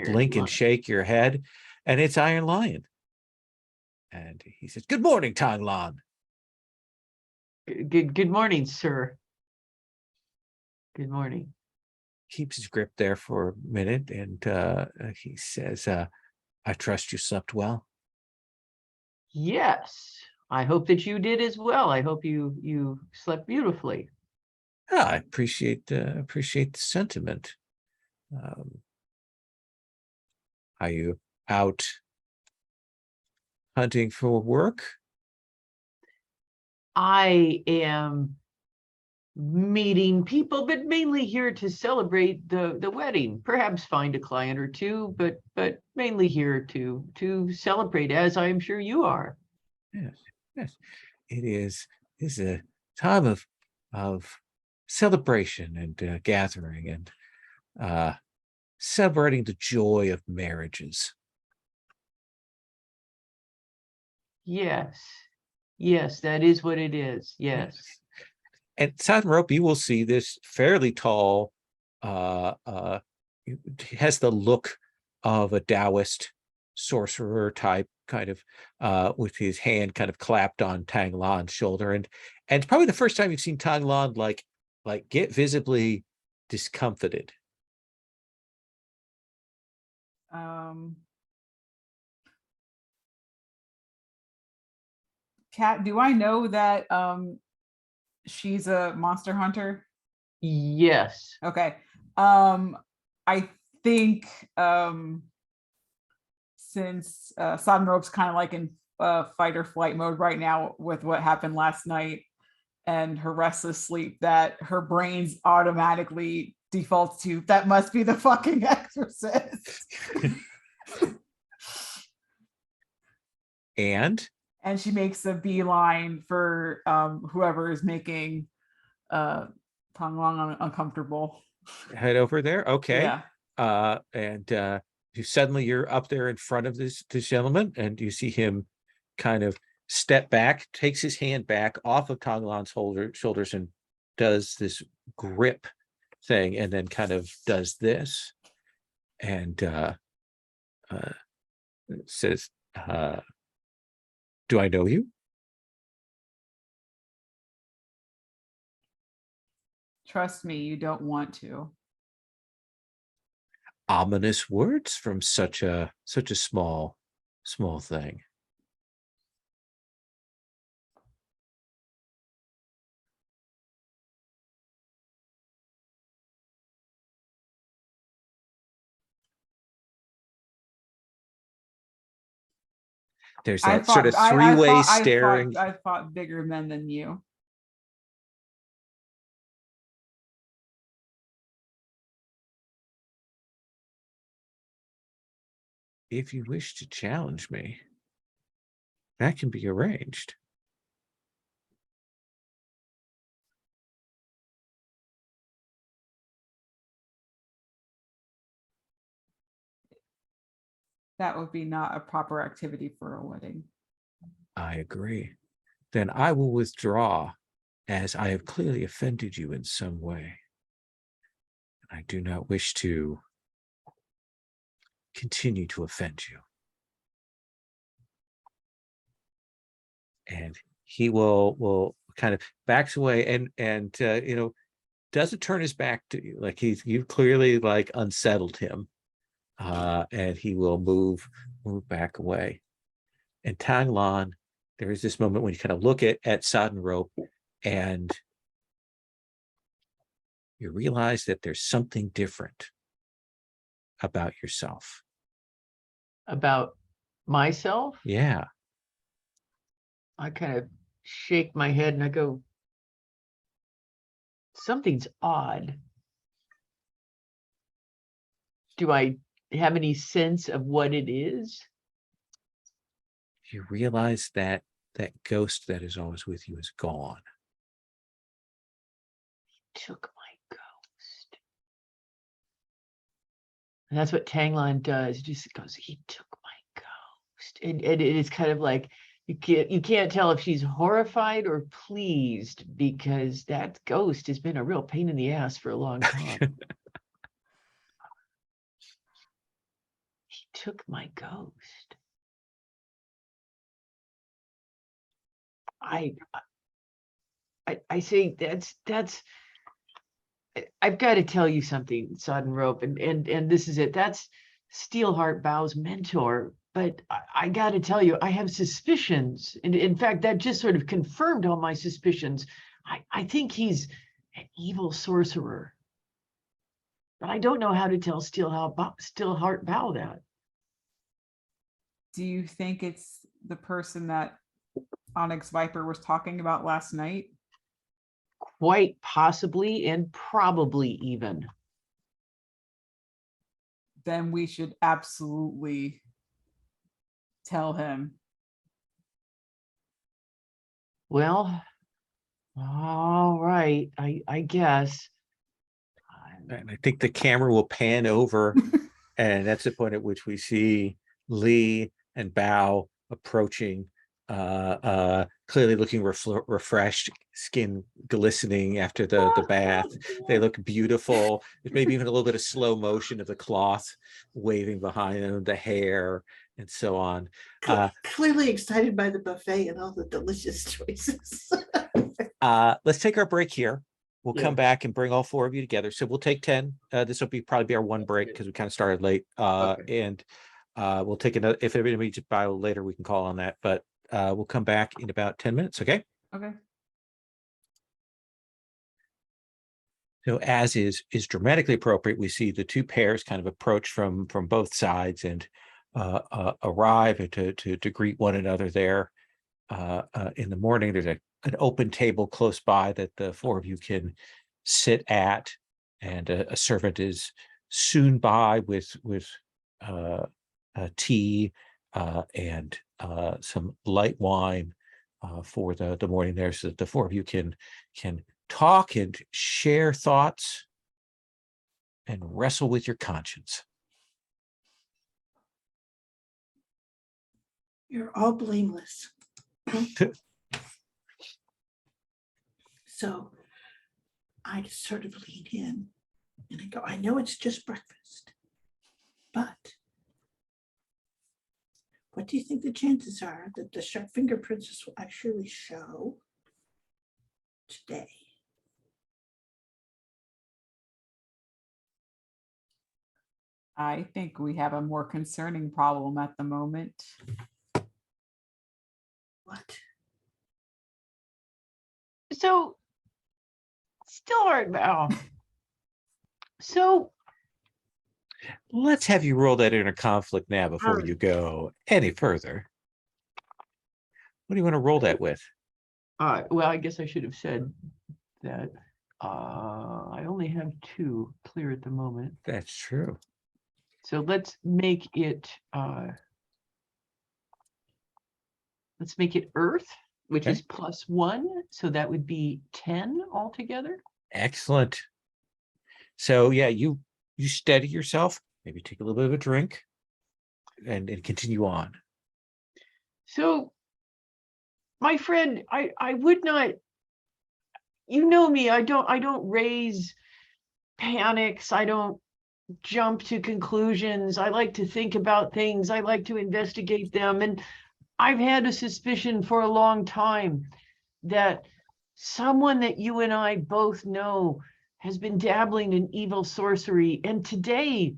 blink and shake your head, and it's Iron Lion. And he says, good morning, Tanglan. Good morning, sir. Good morning. Keeps his grip there for a minute, and he says, I trust you slept well. Yes, I hope that you did as well. I hope you slept beautifully. I appreciate the sentiment. Are you out hunting for work? I am meeting people, but mainly here to celebrate the wedding. Perhaps find a client or two, but mainly here to celebrate, as I am sure you are. Yes, yes. It is a time of celebration and gathering and celebrating the joy of marriages. Yes, yes, that is what it is. Yes. And Southern Rope, you will see this fairly tall, has the look of a Taoist sorcerer type, kind of with his hand kind of clapped on Tang Lan's shoulder. And it's probably the first time you've seen Tang Lan like get visibly discomfited. Kat, do I know that she's a monster hunter? Yes. Okay. I think since Sodden Rope's kind of like in fight or flight mode right now with what happened last night and her restless sleep, that her brain's automatically defaults to that must be the fucking exorcist. And she makes a beeline for whoever is making Tang Long uncomfortable. Head over there. Okay. Yeah. And suddenly you're up there in front of this gentleman, and you see him kind of step back, takes his hand back off of Tang Lan's shoulders and does this grip thing, and then kind of does this and says, do I know you? Trust me, you don't want to. Ominous words from such a small thing. There's that sort of three-way staring. I fought bigger men than you. If you wish to challenge me, that can be arranged. That would be not a proper activity for a wedding. I agree. Then I will withdraw, as I have clearly offended you in some way. I do not wish to continue to offend you. And he will kind of backs away and doesn't turn his back to you. Like you've clearly like unsettled him. And he will move back away. And Tang Lan, there is this moment when you kind of look at Sodden Rope and you realize that there's something different about yourself. About myself? Yeah. I kind of shake my head and I go, something's odd. Do I have any sense of what it is? You realize that that ghost that is always with you is gone. He took my ghost. And that's what Tang Lan does. He just goes, he took my ghost. And it is kind of like, you can't tell if she's horrified or pleased, because that ghost has been a real pain in the ass for a long time. He took my ghost. I say that's I've got to tell you something, Sodden Rope, and this is it. That's Steelheart Bow's mentor. But I got to tell you, I have suspicions. And in fact, that just sort of confirmed all my suspicions. I think he's an evil sorcerer. But I don't know how to tell Steelheart Bow that. Do you think it's the person that Onyx Viper was talking about last night? quite possibly and probably even. Then we should absolutely tell him. Well, all right, I guess. And I think the camera will pan over, and that's the point at which we see Lee and Bao approaching, clearly looking refreshed, skin glistening after the bath. They look beautiful. There's maybe even a little bit of slow motion of the cloth waving behind them, the hair, and so on. Clearly excited by the buffet and all the delicious choices. Let's take our break here. We'll Yeah. come back and bring all four of you together. So we'll take 10. This will probably be our one break because we kind of started late. And we'll take another, if everybody needs to buy later, we can call on that. But we'll come back in about 10 minutes. Okay. Okay. So as is dramatically appropriate, we see the two pairs kind of approach from both sides and arrive to greet one another there. In the morning, there's an open table close by that the four of you can sit at, and a servant is soon by with tea and some light wine for the morning there, so that the four of you can talk and share thoughts and wrestle with your conscience. You're all blameless. So I just sort of lean in and I go, I know it's just breakfast, but what do you think the chances are that the sharp fingerprints will actually show today? I think we have a more concerning problem at the moment. What? So, still hard now. So, Let's have you roll that inner conflict now before you go any further. What do you want to roll that with? well, I guess I should have said that I only have 2 clear at the moment. That's true. So let's make it Earth, which Okay. is +1. So that would be 10 altogether. Excellent. So yeah, you steady yourself, maybe take a little bit of a drink and continue on. So, my friend, I would not, you know me, I don't raise panics. I don't jump to conclusions. I like to think about things. I like to investigate them. And I've had a suspicion for a long time that someone that you and I both know has been dabbling in evil sorcery. And today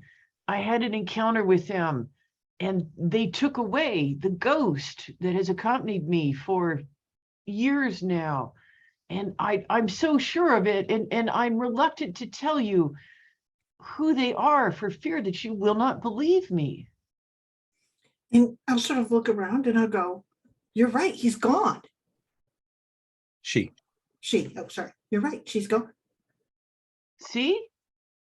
I had an encounter with them, and they took away the ghost that has accompanied me for years now. And I'm so sure of it. And I'm reluctant to tell you who they are for fear that you will not believe me. And I'll sort of look around and I'll go, you're right, he's gone. She. Oh, sorry, you're right, she's gone. See?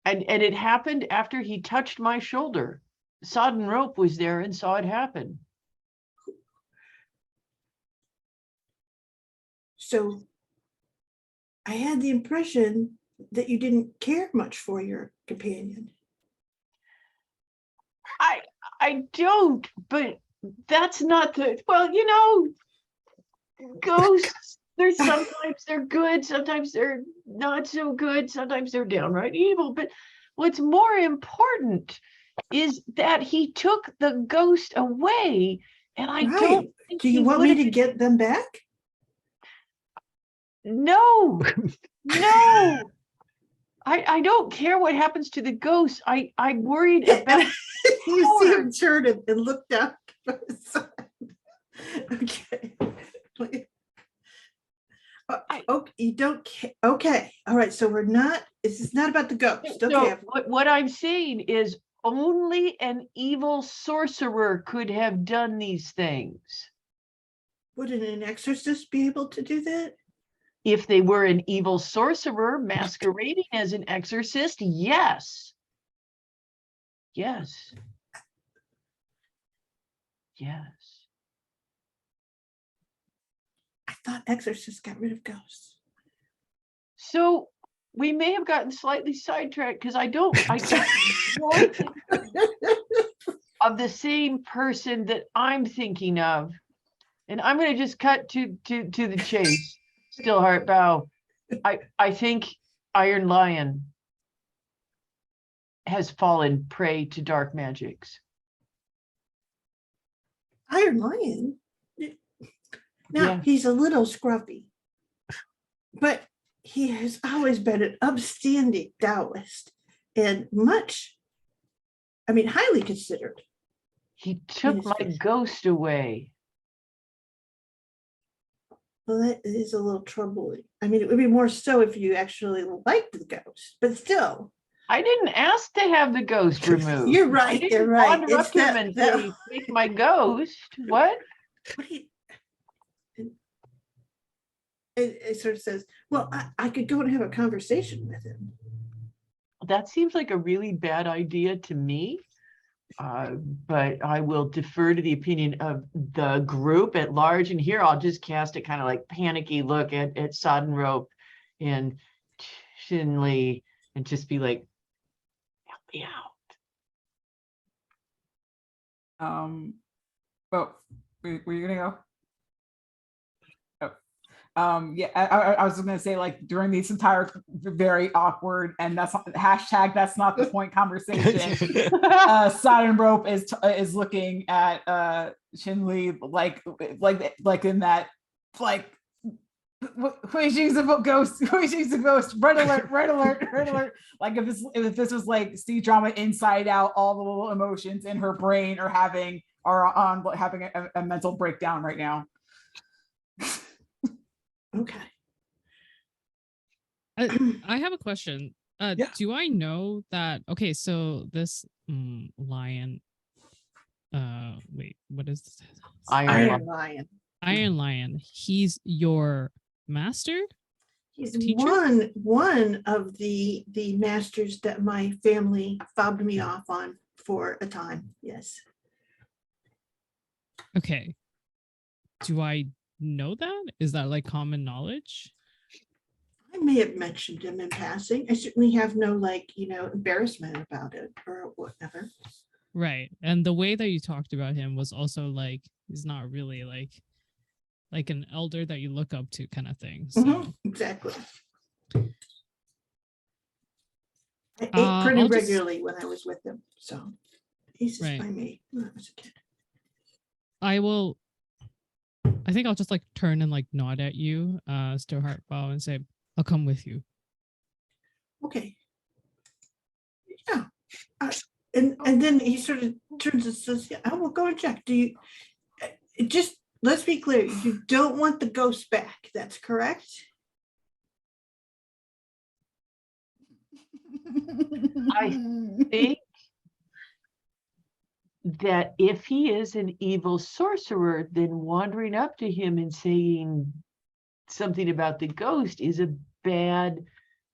And it happened after he touched my shoulder. Sodden Rope was there and saw it happen. So I had the impression that you didn't care much for your companion. I don't, but that's not the, well, ghosts, sometimes they're good, sometimes they're not so good, sometimes they're downright evil. But what's more important is that he took the ghost away, and I Right. don't think Do you he want me would've- to get them back? No, no. I don't care what happens to the ghost. I'm worried about You see him turn and look down. Okay. Okay, you don't care. Okay, all right. So we're not. This is not about the ghost. Okay. So what I'm saying is only an evil sorcerer could have done these things. Wouldn't an exorcist be able to do that? If they were an evil sorcerer masquerading as an exorcist, yes. Yes. Yes. I thought exorcists got rid of ghosts. So we may have gotten slightly sidetracked because I don't think of the same person that I'm thinking of. And I'm going to just cut to the chase. Stillheart Bow. I think Iron Lion has fallen prey to dark magics. Iron Lion. Now Yeah. he's a little scruffy, but he has always been an upstanding Taoist and highly considered. He took my Yes. ghost away. Well, that is a little troubling. I mean, it would be more so if you actually liked the ghost, but still. I didn't ask to have the ghost removed. You're I right, didn't you're right. wander up It's to him that- and that- say, take my ghost. What? What do you? It sort of says, well, I could go and have a conversation with him. That seems like a really bad idea to me. But I will defer to the opinion of the group at large. And here I'll just cast a kind of like panicky look at Sodden Rope and Shinley and just be like, help me out. Well, were you gonna go? Yeah, I was gonna say, like, during this entire very awkward and that's not the point conversation. Sodden Rope is looking at Shinley like in that like she's a ghost, she's a ghost, red alert, red alert, red alert. Like if this was like C drama Inside Out, all the little emotions in her brain are having a mental breakdown right now. Okay. I have a question. Yeah. Do I know that? Okay, so this lion. Wait, what is this? Iron Lion. Iron Lion. He's your master? He's Teacher? one of the masters that my family fobbed me off on for a time. Yes. Okay. Do I know that? Is that like common knowledge? I may have mentioned him in passing. I certainly have no embarrassment about it or whatever. Right. And the way that you talked about him was also like he's not really like an elder that you look up to kind of thing. So Exactly. I ate I'll pretty just- regularly when I was with him. So he's just Right. by me when I was a kid. I think I'll just like turn and like nod at you, Stillheart Bow, and say, I'll come with you. Okay. Yeah. And then he sort of turns and says, yeah, I will go and check. Do you just let's be clear, you don't want the ghost back. That's correct? I think that if he is an evil sorcerer, then wandering up to him and saying something about the ghost is a bad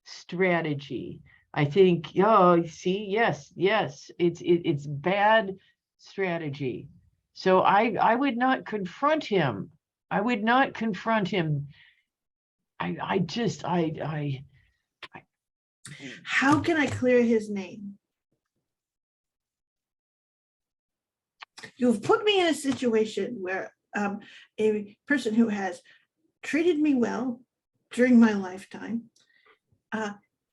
strategy. I think, see, yes, it's bad strategy. So I would not confront him. I would not confront him. How can I clear his name? You've put me in a situation where a person who has treated me well during my lifetime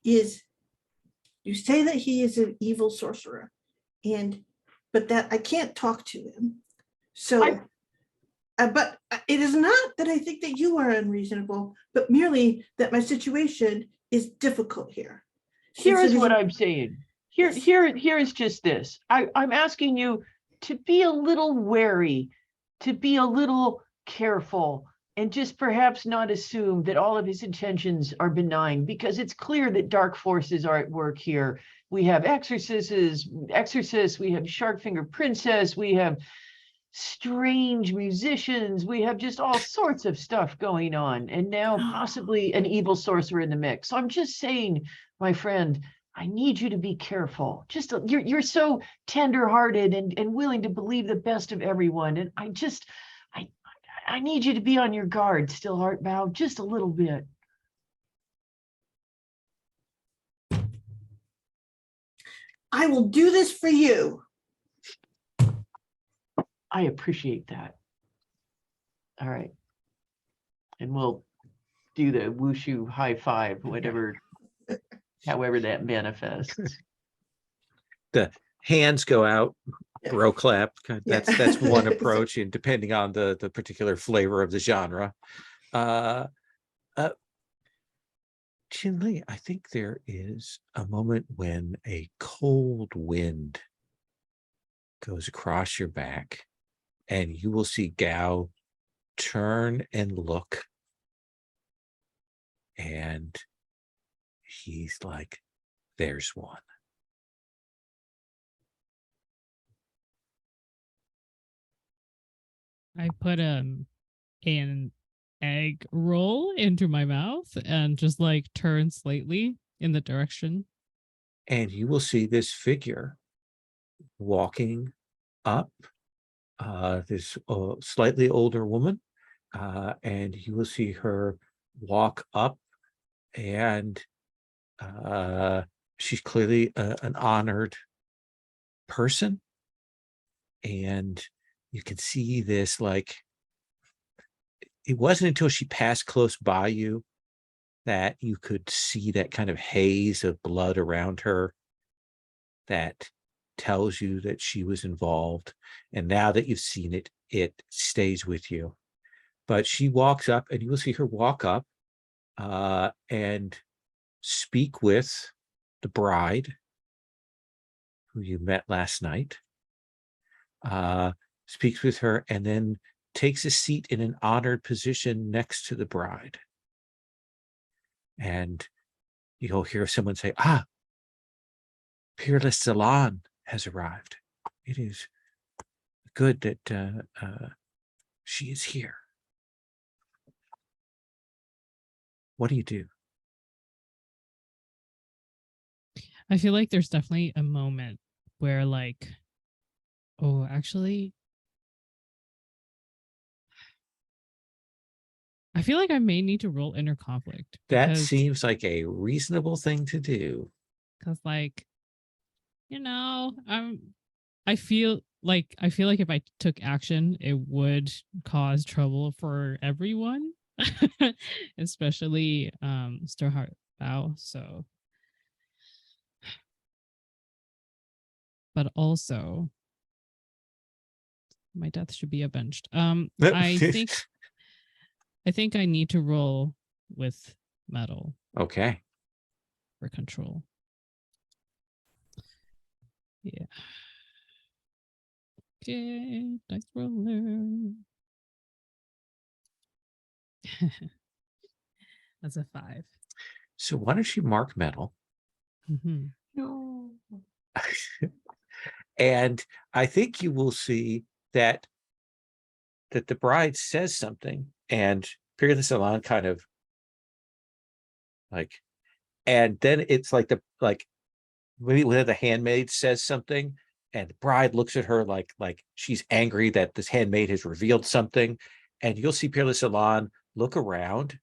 you say that he is an evil sorcerer, but that I can't talk to him. So, but it is not that I think that you are unreasonable, but merely that my situation is difficult here. Here Since is it what I'm saying. Here is just this. I'm asking you to be a little wary, to be a little careful, and just perhaps not assume that all of his intentions are benign, because it's clear that dark forces are at work here. We have exorcists, we have Sharkfinger Princess, we have strange musicians. We have just all sorts of stuff going on. And now possibly an evil sorcerer in the mix. So I'm just saying, my friend, I need you to be careful. You're so tender-hearted and willing to believe the best of everyone. And I need you to be on your guard, still Heartbow, just a little bit. I will do this for you. I appreciate that. All right. And we'll do the wushu high five, whatever, however that manifests. The hands go out, Yeah. bro clap. Yeah. That's one approach, and depending on the particular flavor of the genre. Chinli, I think there is a moment when a cold wind goes across your back, and you will see Gao turn and look, and he's like, there's one. I put an egg roll into my mouth and just like turn slightly in the direction. And you will see this figure walking up, this slightly older woman, and you will see her walk up, and she's clearly an honored person. And you can see this, like, it wasn't until she passed close by you that you could see that kind of haze of blood around her that tells you that she was involved. And now that you've seen it, it stays with you. But she walks up, and you will see her walk up and speak with the bride who you met last night, speaks with her, and then takes a seat in an honored position next to the bride. And you'll hear someone say, Peerless Salon has arrived. It is good that she is here. What do you do? I feel like there's definitely a moment where like, oh, actually, I feel like I may need to roll inner conflict. That seems like a reasonable thing to do. Because like, I feel like if I took action, it would cause trouble for everyone, especially Star Heartbow. So, but also, my death should be avenged. I think I need to roll with metal. Okay. For control. Yeah. Okay, dice roller. That's a 5. So why don't you mark metal? Mm-hmm. No. And I think you will see that the bride says something, and Peerless Salon kind of like, and then it's like maybe when the handmaid says something, and the bride looks at her like she's angry that this handmaid has revealed something, and you'll see Peerless Salon look around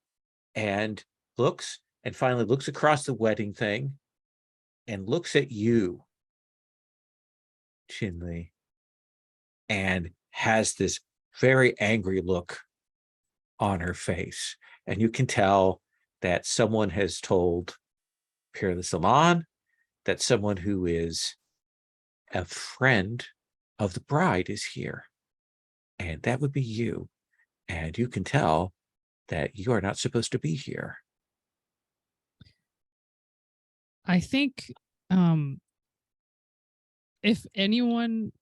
and looks, and finally looks across the wedding thing and looks at you, Chinli, and has this very angry look on her face. And you can tell that someone has told Peerless Salon that someone who is a friend of the bride is here. And that would be you. And you can tell that you are not supposed to be here. I think if anyone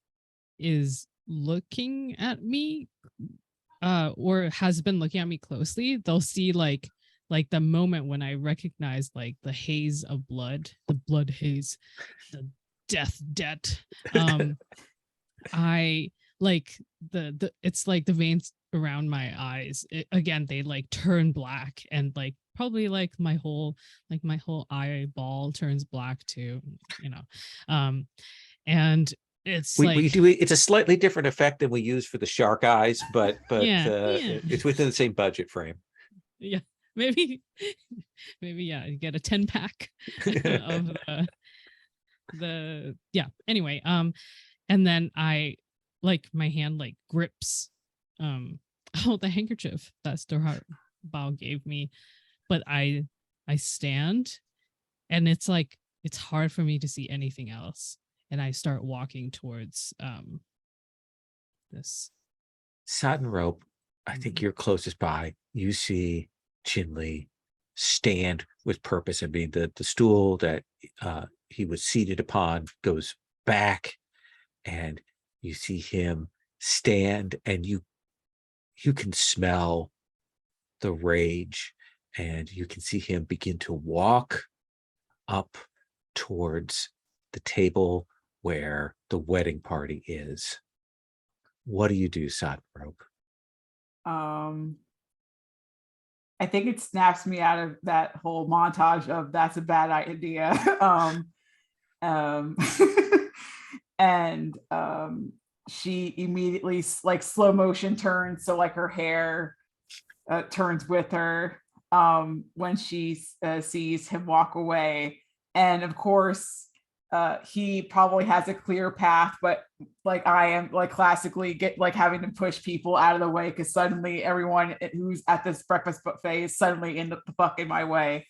is looking at me or has been looking at me closely, they'll see like the moment when I recognize like the haze of blood, the blood haze, the death debt. I like the it's like the veins around my eyes again, they like turn black, and like probably like my whole eyeball turns black too, you know. And it's We like, do it's a slightly different effect than we use for the shark eyes, but yeah, it's within the same budget frame. yeah, maybe maybe yeah, you get a 10-pack of the yeah, anyway. And then I, like, my hand like grips oh, the handkerchief that Storhart Bao gave me, but I stand, and it's like it's hard for me to see anything else, and I start walking towards this. Satin Rope, I think you're closest by. You see Chinli stand with purpose. I mean, the stool that he was seated upon goes back, and you see him stand, and you can smell the rage, and you can see him begin to walk up towards the table where the wedding party is. What do you do, Satin Rope? I think it snaps me out of that whole montage of that's a bad idea. Um, and she immediately like slow motion turns, so like her hair turns with her when she sees him walk away. And of course, he probably has a clear path, but like I am like classically get like having to push people out of the way because suddenly everyone who's at this breakfast buffet is suddenly in the fuck in my way.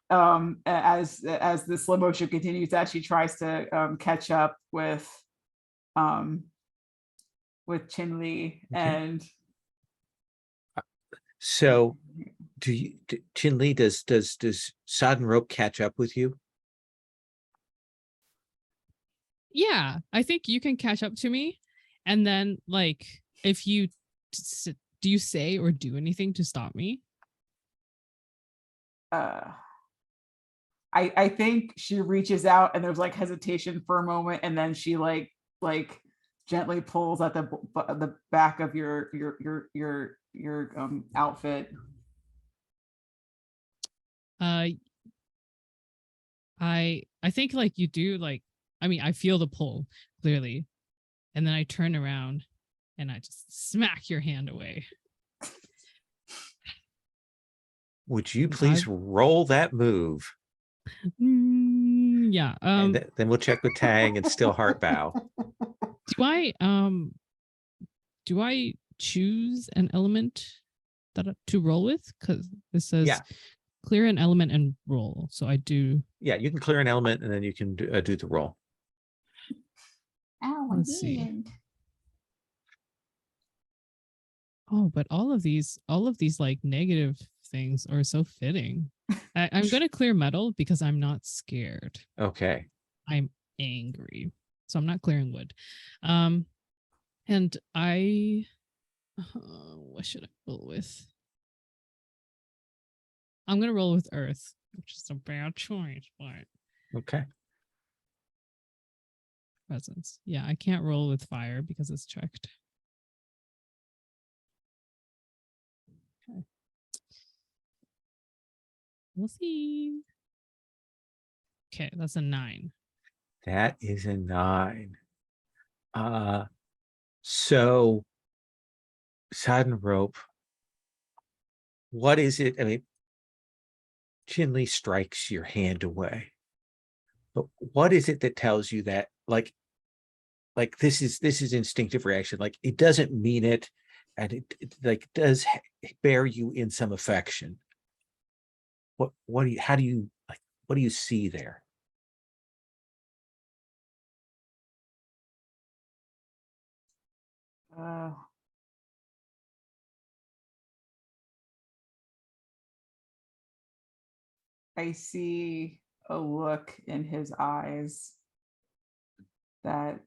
As the slow motion continues, as she tries to catch up with Chinli. Okay. And So Chinli, does Satin Rope catch up with you? Yeah, I think you can catch up to me, and then like if you do you say or do anything to stop me? I think she reaches out and there's like hesitation for a moment, and then she like gently pulls at the back of your outfit. I think like you do, like, I mean, I feel the pull clearly, and then I turn around and I just smack your hand away. Would you please roll that move? Yeah. And then we'll check with Tang and still heart bow. Do I choose an element to roll with? Because it says clear an element and roll. So I do. Yeah, you can clear an element and then you can do the roll. Let's see. Oh, but all of these like negative things are so fitting. I'm going to clear metal because I'm not scared. Okay. I'm angry. So I'm not clearing wood. And I, what should I roll with? I'm going to roll with earth, which is a bad choice, but. Okay. Presence. Yeah, I can't roll with fire because it's checked. Okay. We'll see. Okay, that's a 9. That is a 9. So Satin Rope, what is it? I mean, Chinli strikes your hand away. But what is it that tells you that like this is instinctive reaction? Like it doesn't mean it, and it like does bear you in some affection. What do you see there? I see a look in his eyes that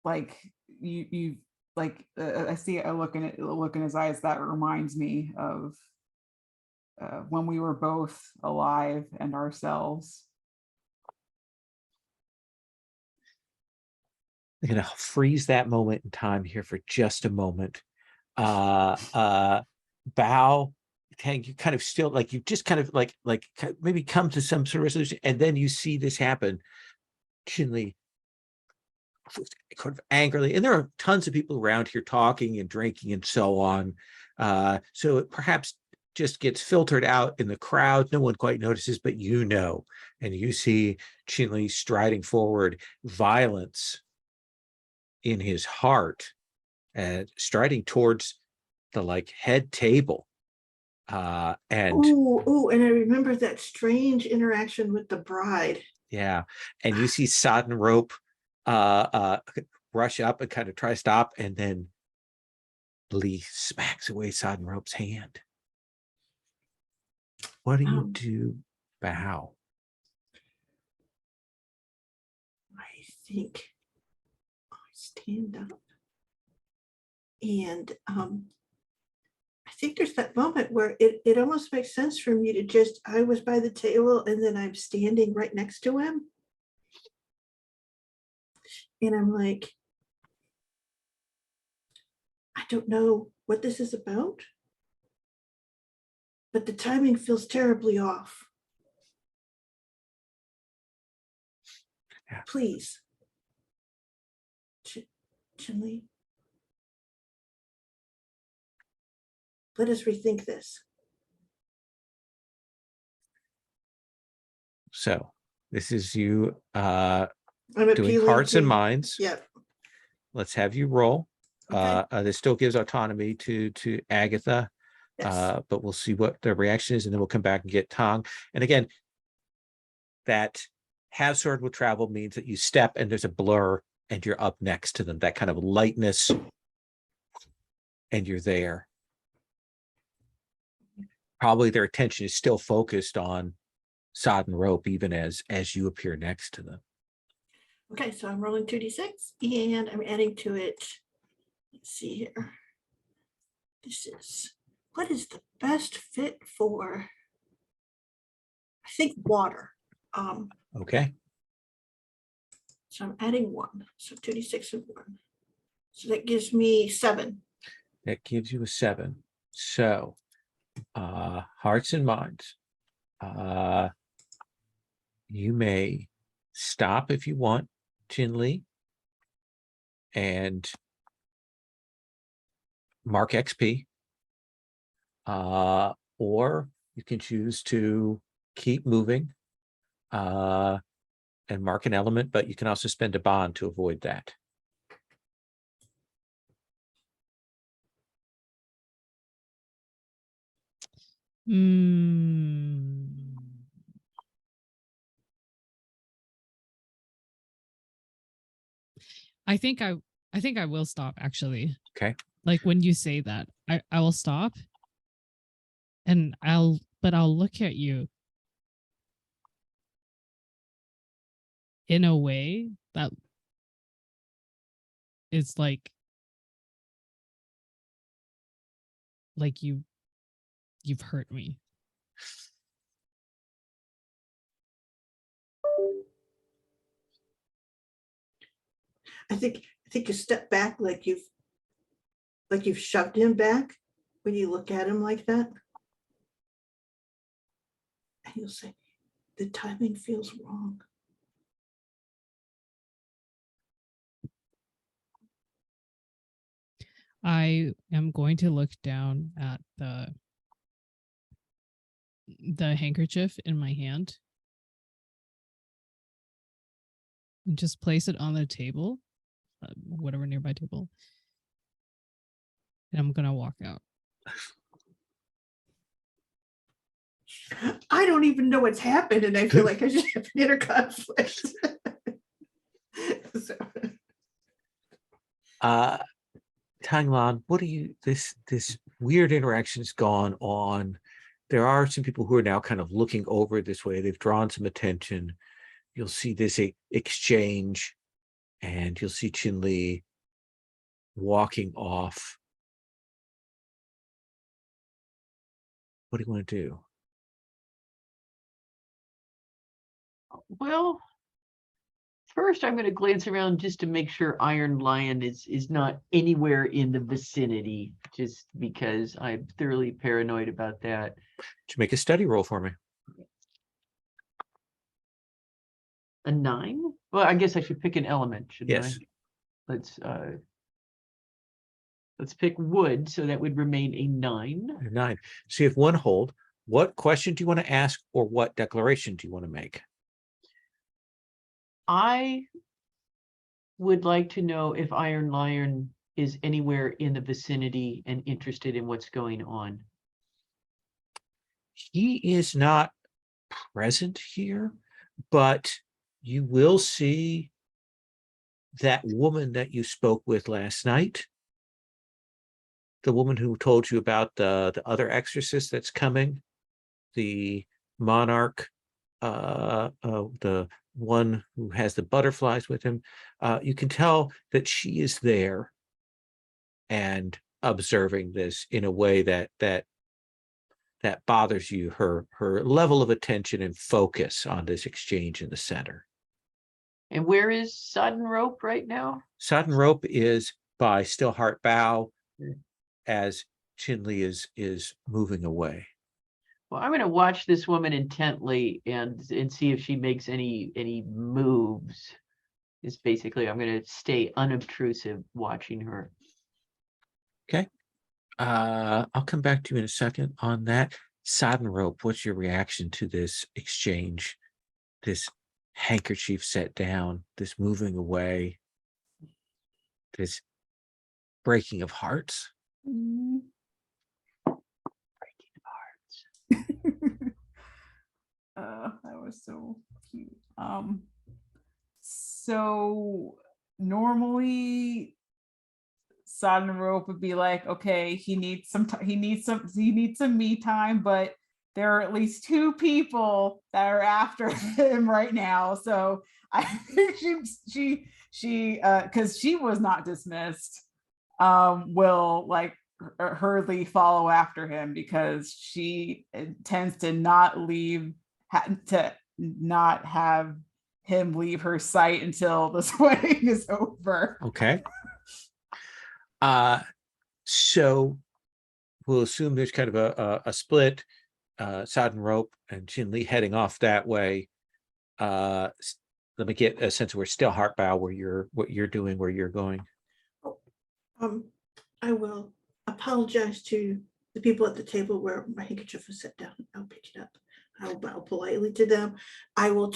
like you like I see a look in his eyes that reminds me of when we were both alive and ourselves. I'm gonna freeze that moment in time here for just a moment. Bao, Tang, you kind of still like you just kind of like maybe come to some sort of resolution, and then you see this happen. Chinli kind of angrily, and there are tons of people around here talking and drinking and so on. So it perhaps just gets filtered out in the crowd. No one quite notices, but you know, and you see Chinli striding forward, violence in his heart, and striding towards the like head table. And Oh, and I remember that strange interaction with the bride. yeah, and you see Sodden Rope rush up and kind of try to stop, and then Lee smacks away Sodden Rope's hand. What do you do, Bao? I think I stand up, and I think there's that moment where it almost makes sense for me to just, I was by the table and then I'm standing right next to him. And I'm like, I don't know what this is about, but the timing feels terribly off. Yeah. Please, Chinli, let us rethink this. So this is you I'm doing appealing hearts and to- minds. Yep. Let's have you roll. Okay. This still gives autonomy to Agatha, Yes. but we'll see what the reaction is, and then we'll come back and get Tong. And again, that have sword will travel means that you step and there's a blur and you're up next to them, that kind of lightness, and you're there. Probably their attention is still focused on Sodden Rope, even as you appear next to them. Okay, so I'm rolling 2d6 and I'm adding to it. Let's see here. This is, what is the best fit for, I think, water. Okay. So I'm adding 1. So 2d6 and 1. So that gives me 7. That gives you a 7. So hearts and minds. You may stop if you want, Chinli, and mark XP. Or you can choose to keep moving and mark an element, but you can also spend a bond to avoid that. I think I will stop, actually. Okay. Like when you say that, I will stop, and I'll look at you in a way that is like you've hurt me. I think you step back like you've shoved him back when you look at him like that. And you'll say, the timing feels wrong. I am going to look down at the handkerchief in my hand and just place it on the table, whatever nearby table. And I'm gonna walk out. I don't even know what's happened, and I feel like I just have an inner conflict. So, Tanglan, what do you, this weird interaction has gone on. There are some people who are now kind of looking over this way. They've drawn some attention. You'll see this exchange, and you'll see Chinli walking off. What do you want to do? Well, first I'm going to glance around just to make sure Iron Lion is not anywhere in the vicinity, just because I'm thoroughly paranoid about that. To make a study roll for me. A 9? Well, I guess I should pick an element, shouldn't Yes. I? Let's pick wood, so that would remain a 9. A 9. So you have one hold. What question do you want to ask, or what declaration do you want to make? I would like to know if Iron Lion is anywhere in the vicinity and interested in what's going on. He is not present here, but you will see that woman that you spoke with last night, the woman who told you about the other exorcist that's coming, the monarch, the one who has the butterflies with him. You can tell that she is there and observing this in a way that bothers you. Her level of attention and focus on this exchange in the center. And where is Sodden Rope right now? Sodden Rope is by Stillheart Bow as Chinli is moving away. Well, I'm going to watch this woman intently and see if she makes any moves. Is basically I'm going to stay unobtrusive watching her. Okay. I'll come back to you in a second on that. Sodden Rope, what's your reaction to this exchange? This handkerchief set down, this moving away, this breaking of hearts? Mm. Breaking of hearts. That was so cute. So normally Sodden Rope would be like, okay, he needs some me time, but there are at least 2 people that are after him right now. So I think she because she was not dismissed, will like hurriedly follow after him, because she tends to not have him leave her sight until this wedding is over. Okay. So we'll assume there's kind of a split. Sodden Rope and Chinli heading off that way. Let me get a sense of where Stillheart Bow, what you're doing, where you're going. I will apologize to the people at the table where my handkerchief was set down. I'll pick it up. I will bow politely to them. I will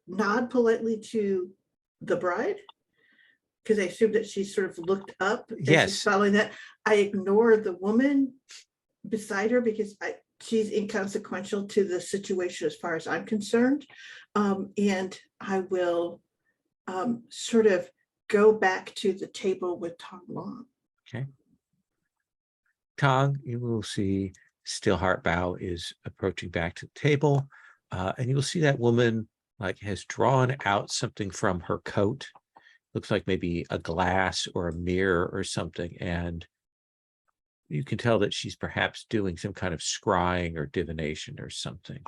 nod politely to the bride, because I assume that she sort of looked up as Yes. she's following that. I ignore the woman beside her because she's inconsequential to the situation as far as I'm concerned. And I will sort of go back to the table with Tong Long. Okay. Tong, you will see Stillheart Bow is approaching back to the table, and you will see that woman like has drawn out something from her coat. Looks like maybe a glass or a mirror or something, and you can tell that she's perhaps doing some kind of scrying or divination or something.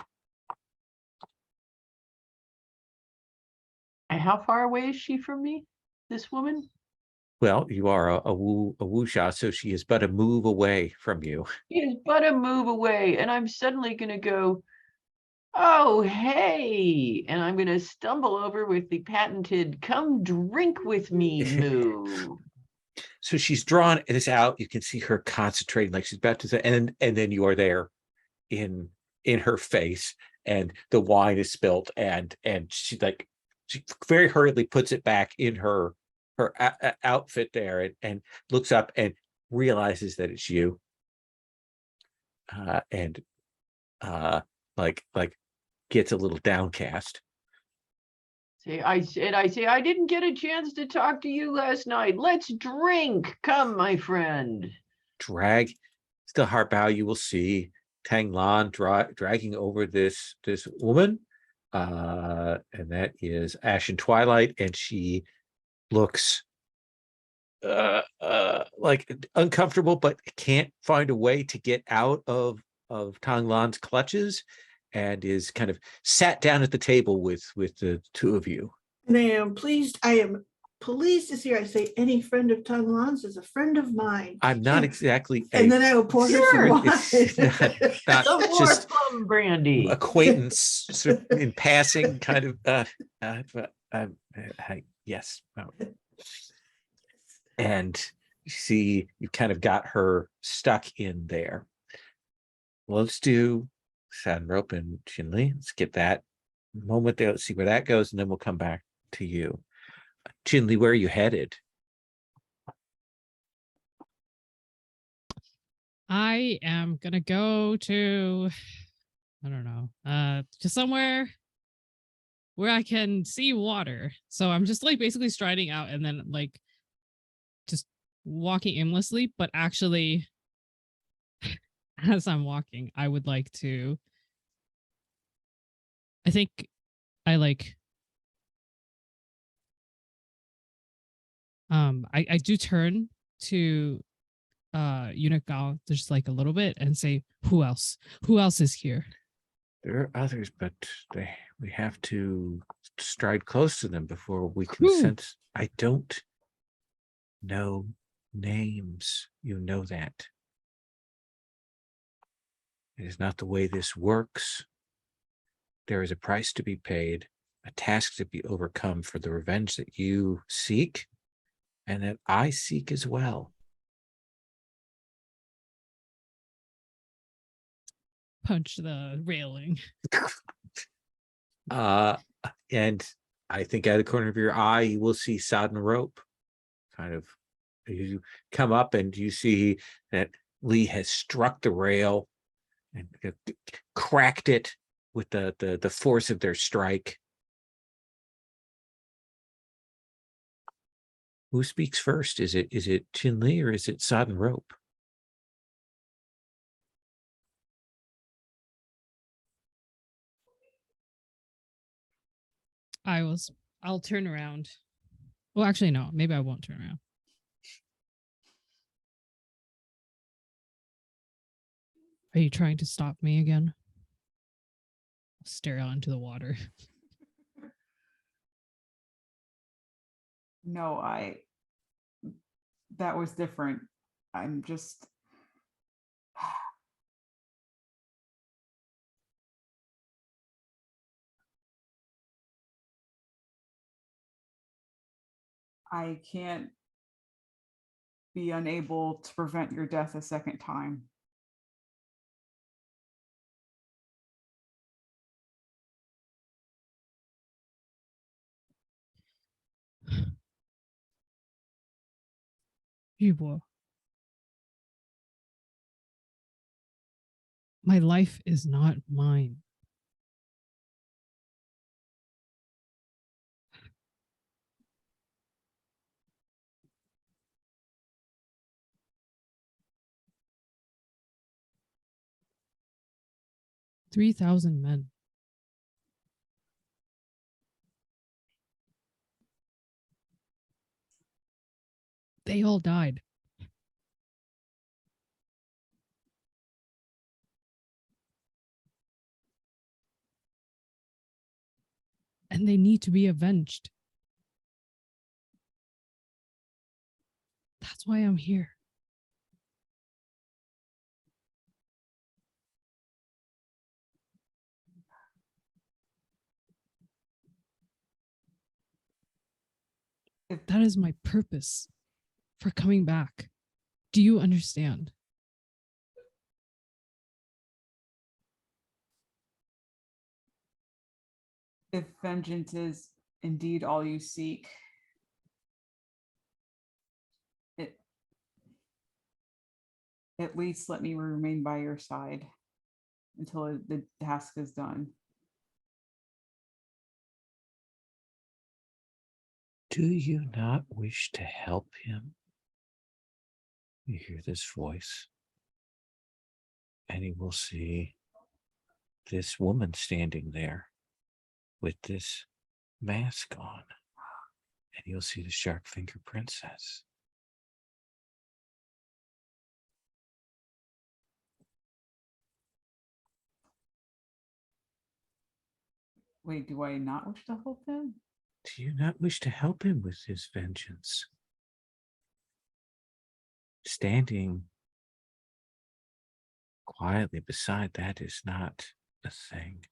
And how far away is she from me, this woman? Well, you are a wuxia, so she is but a move away from you. She is but a move away, and I'm suddenly going to go, oh, hey, and I'm going to stumble over with the patented come drink with me move. So she's drawn this out. You can see her concentrating, like she's about to say, and then you are there in her face, and the wine is spilt, and she very hurriedly puts it back in her outfit there, and looks up and realizes that it's you, and gets a little downcast. I didn't get a chance to talk to you last night. Let's drink. Come, my friend. Stillheart Bow, you will see Tang Lan dragging over this woman, and that is Ashen Twilight, and she looks like uncomfortable, but can't find a way to get out of Tang Lan's clutches, and is kind of sat down at the table with the two of you. And I am pleased to see her. I say, any friend of Tonglan's is a friend of mine. I'm not And- exactly And then I will pour her Sure, some it's wine. not Some more just plum brandy. acquaintance sort of in passing kind of yes. And you see you kind of got her stuck in there. Well, let's do Sandrope and Chinli. Let's get that moment there. Let's see where that goes, and then we'll come back to you. Chinli, where are you headed? I am gonna go to, I don't know, to somewhere where I can see water. So I'm just like basically striding out and then like just walking aimlessly, but actually as I'm walking, I would like to, I think I like, I do turn to Unical just like a little bit and say, who else is here? There are others, but we have to stride close to them before we can Who? sense. I don't know names. You know that. It is not the way this works. There is a price to be paid, a task to be overcome for the revenge that you seek and that I seek as well. Punch the railing. And I think out of the corner of your eye, you will see sodden rope. Kind of, you come up and you see that Lee has struck the rail and cracked it with the force of their strike. Who speaks first? Is it Chinli or is it sodden rope? I'll turn around. Well, actually, no, maybe I won't turn around. Are you trying to stop me again? Stare out into the water. No, that was different. I'm just, I can't be unable to prevent your death a second time. Yubo. My life is not mine. $3,000 men. They all died. And they need to be avenged. That's why I'm here. That is my purpose for coming back. Do you understand? If vengeance is indeed all you seek, at least let me remain by your side until the task is done. Do you not wish to help him? You hear this voice, and you will see this woman standing there with this mask on, and you'll see the sharp finger princess. Wait, do I not wish to help him? Do you not wish to help him with his vengeance? Standing quietly beside that is not a thing.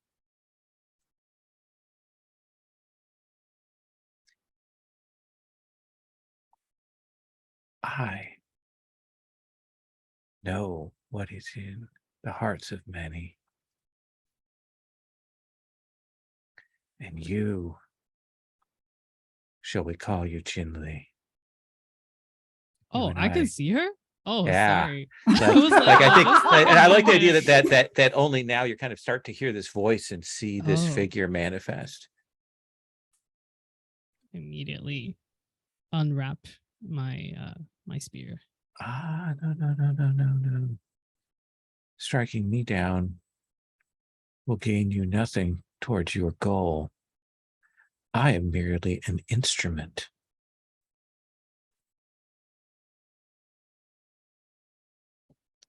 I know what is in the hearts of many. And you, shall we call you Jinli? Oh, and I can I- see her. Oh, Yeah. sorry. Like, I was like I think, was like, and I like the okay. idea that only now you're kind of start to hear this voice and see this Oh. figure manifest. Immediately unwrap my my spear. Ah, no. Striking me down will gain you nothing towards your goal. I am merely an instrument.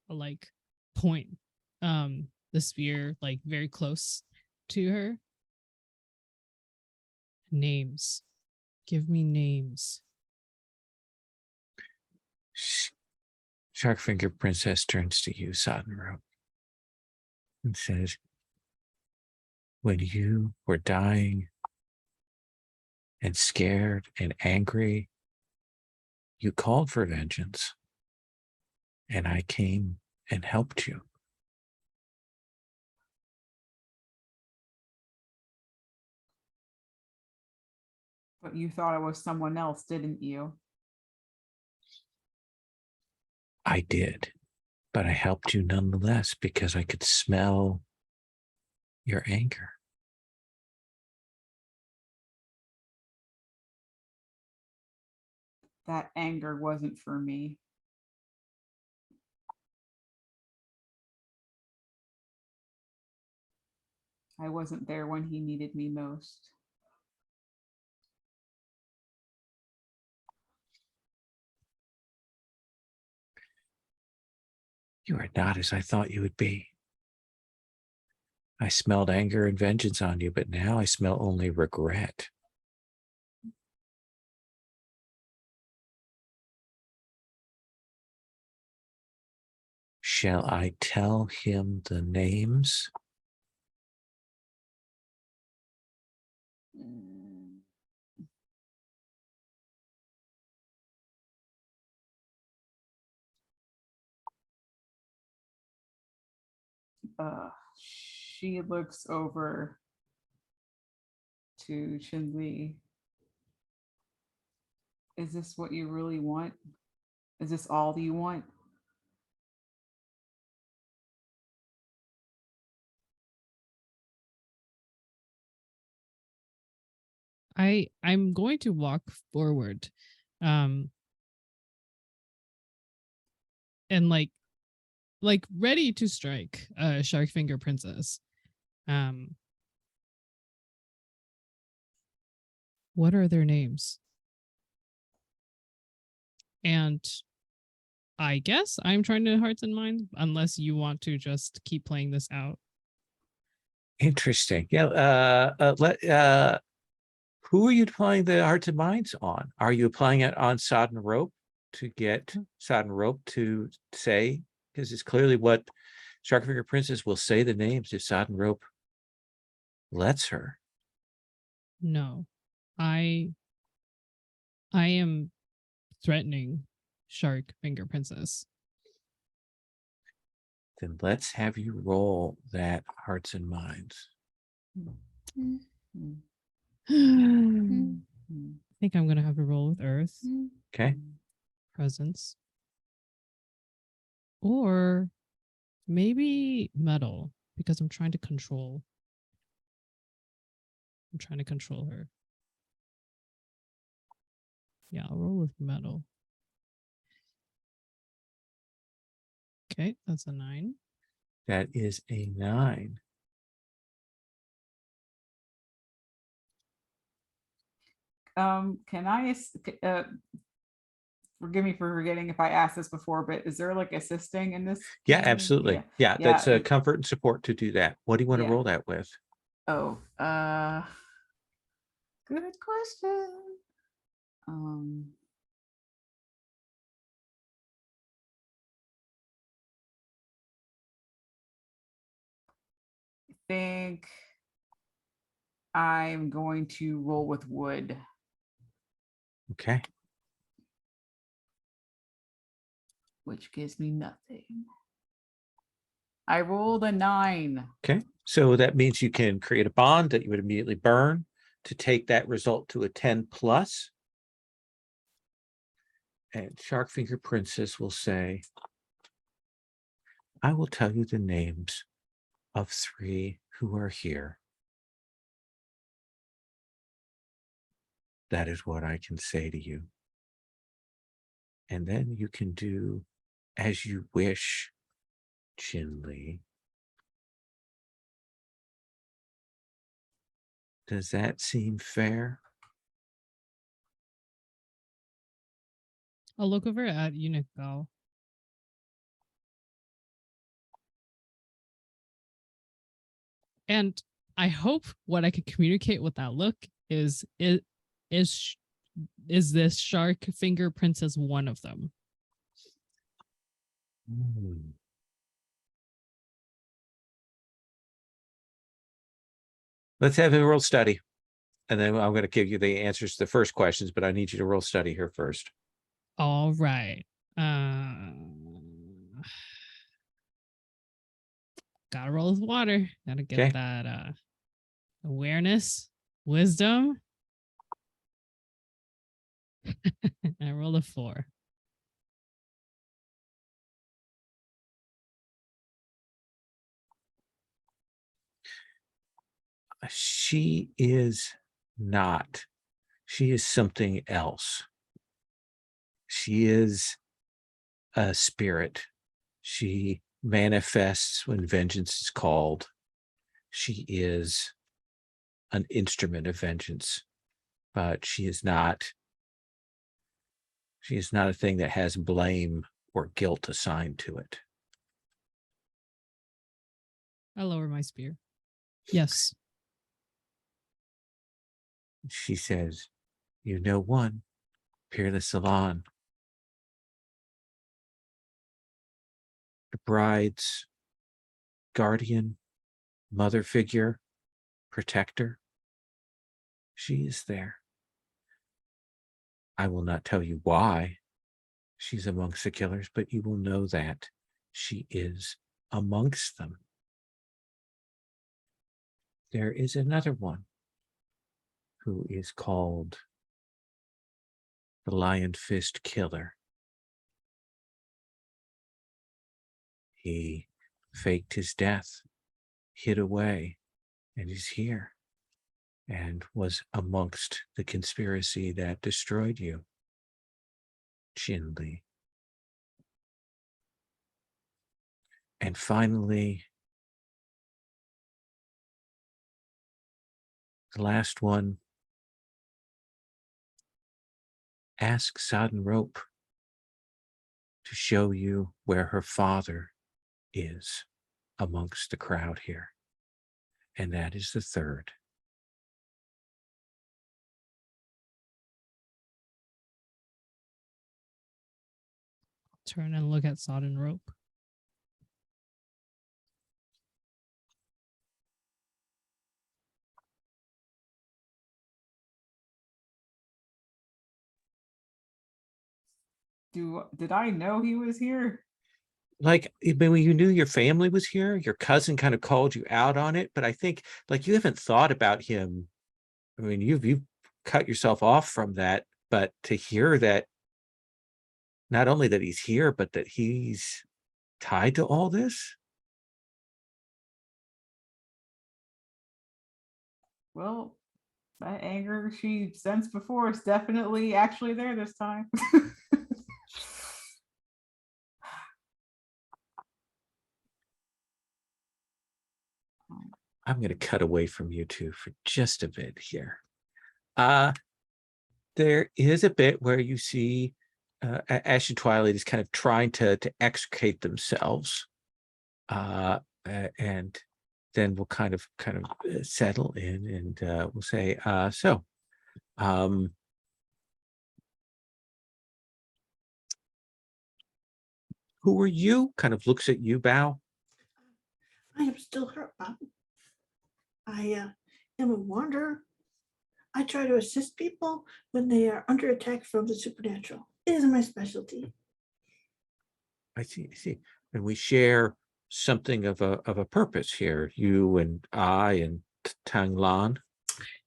Like point the spear like very close to her. Names. Give me names. Sharkfinger Princess turns to you, Soddenrope, and says, when you were dying and scared and angry, you called for vengeance, and I came and helped you. But you thought it was someone else, didn't you? I did, but I helped you nonetheless because I could smell your anger. That anger wasn't for me. I wasn't there when he needed me most. You are not as I thought you would be. I smelled anger and vengeance on you, but now I smell only regret. Shall I tell him the names? She looks over to Chinli. Is this what you really want? Is this all you want? I'm going to walk forward and like ready to strike Sharkfinger Princess. What are their names? And I guess I'm trying to hearts and minds, unless you want to just keep playing this out. Interesting. Yeah. Who are you applying the hearts and minds on? Are you applying it on Soddenrope to get Soddenrope to say? Because it's clearly what Sharkfinger Princess will say the names if Soddenrope lets her. No, I am threatening Sharkfinger Princess. Then let's have you roll that hearts and minds. Hmm. I think I'm gonna have to roll with Earth Okay. presence, or maybe Metal, because I'm trying to control. I'm trying to control her. Yeah, I'll roll with Metal. Okay, that's a 9. That is a 9. Can I forgive me for forgetting if I asked this before, but is there like assisting in this? Yeah, kind of- absolutely. Yeah. Yeah, that's a Yeah. comfort and support to do that. What do you want to Yeah. roll that with? Oh, good question. I think I'm going to roll with wood. Okay. Which gives me nothing. I rolled a 9. Okay. So that means you can create a bond that you would immediately burn to take that result to a 10 plus. And Sharkfinger Princess will say, I will tell you the names of 3 who are here. That is what I can say to you. And then you can do as you wish, Chinli. Does that seem fair? I'll look over at Unico. And I hope what I could communicate with that look is this shark finger princess one of them? Let's have a roll study. And then I'm going to give you the answers to the first questions, but I need you to roll study here first. All right. Gotta roll with water. Gotta get Okay. that awareness, wisdom. I rolled a 4. She is not. She is something else. She is a spirit. She manifests when vengeance is called. She is an instrument of vengeance, but she is not a thing that has blame or guilt assigned to it. I lower my spear. Yes. She says, you know one, Peerless Salon. The bride's guardian, mother figure, protector. She is there. I will not tell you why she's amongst the killers, but you will know that she is amongst them. There is another one who is called the Lion Fist Killer. He faked his death, hid away, and is here, and was amongst the conspiracy that destroyed you, Chinli. And finally, the last one, ask Sodden Rope to show you where her father is amongst the crowd here. And that is the third. Turn and look at Sodden Rope. Did I know he was here? Like, when you knew your family was here, your cousin kind of called you out on it, but I think like you haven't thought about him. I mean, you've cut yourself off from that, but to hear that not only that he's here, but that he's tied to all this. Well, that anger she sensed before is definitely actually there this time. I'm going to cut away from you two for just a bit here. There is a bit where you see Ash and Twilight is kind of trying to extricate themselves. And then we'll kind of settle in, and we'll say, so, who are you? Kind of looks at you, Bao. I am still hurt, Bob. I am a wanderer. I try to assist people when they are under attack from the supernatural. It is my specialty. I see, I see. And we share something of a purpose here, you and I and Tang Lan.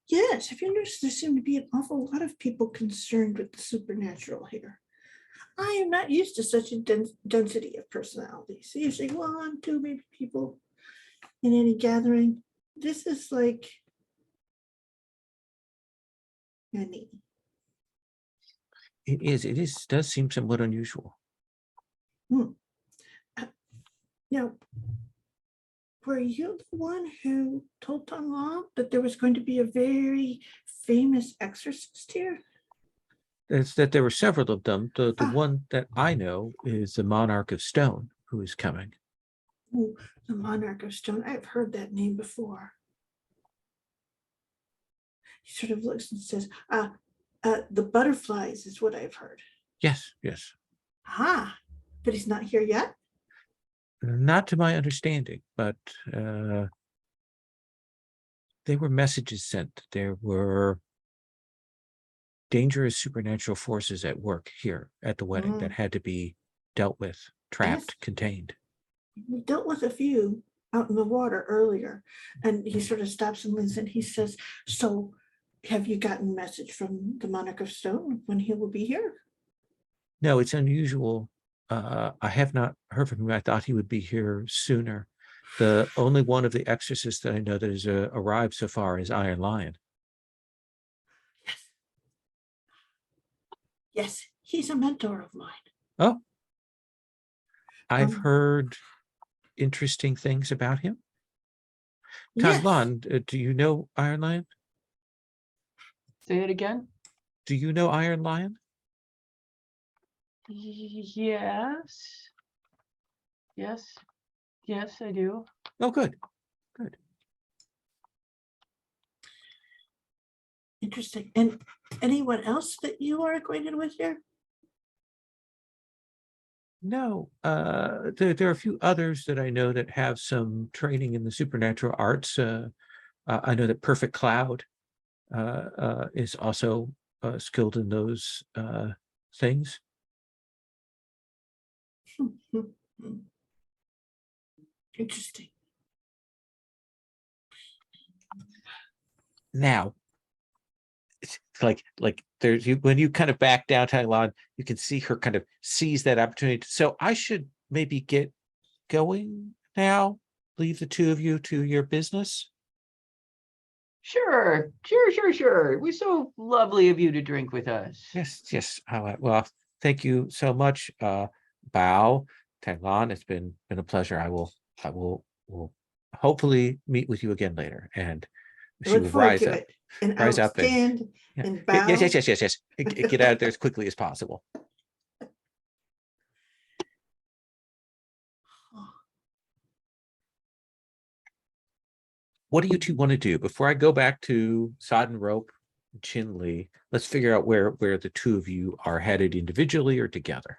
Yes, have you noticed there seem to be an awful lot of people concerned with the supernatural here? I am not used to such a density of personalities. Usually 1, 2, maybe people in any gathering. This is like many. It does seem somewhat unusual. Now, were you the one who told Tong Long that there was going to be a very famous exorcist here? It's that there were several of them. The Ah. one that I know is the Monarch of Stone, who is coming. Oh, the Monarch of Stone. I've heard that name before. He sort of looks and says, the butterflies is what I've heard. Yes, yes. Ah, but he's not here yet? Not to my understanding, but there were messages sent. There were dangerous supernatural forces at work here at the wedding that had to be dealt with, trapped, Yes. contained. We dealt with a few out in the water earlier, and he sort of stops and leans in. He says, so have you gotten a message from the Monarch of Stone when he will be here? No, it's unusual. I have not heard from him. I thought he would be here sooner. The only one of the exorcists that I know that has arrived so far is Iron Lion. Yes, he's a mentor of mine. Oh, I've Um, heard interesting things about him. Yes. Taglan, do you know Iron Lion? Say it again. Do you know Iron Lion? Yes. Yes. Yes, I do. Oh, good. Interesting. And anyone else that you are acquainted with here? No, there are a few others that I know that have some training in the supernatural arts. I know that Perfect Cloud is also skilled in those things. Interesting. Now, it's like there's when you kind of back down Taiwan, you can see her kind of seize that opportunity. So I should maybe get going now. Leave the two of you to your business. Sure. It was so lovely of you to drink with us. Yes. Well, thank you so much, Bao, Taiwan. It's been a pleasure. I will hopefully meet with you again later, and I she look will forward rise to up. it. And Rise I'll up and stand yeah. and bow. Yes. Get out of there as quickly as possible. What do you two want to do before I go back to Sodden Rope, Chin Lee? Let's figure out where the two of you are headed individually or together.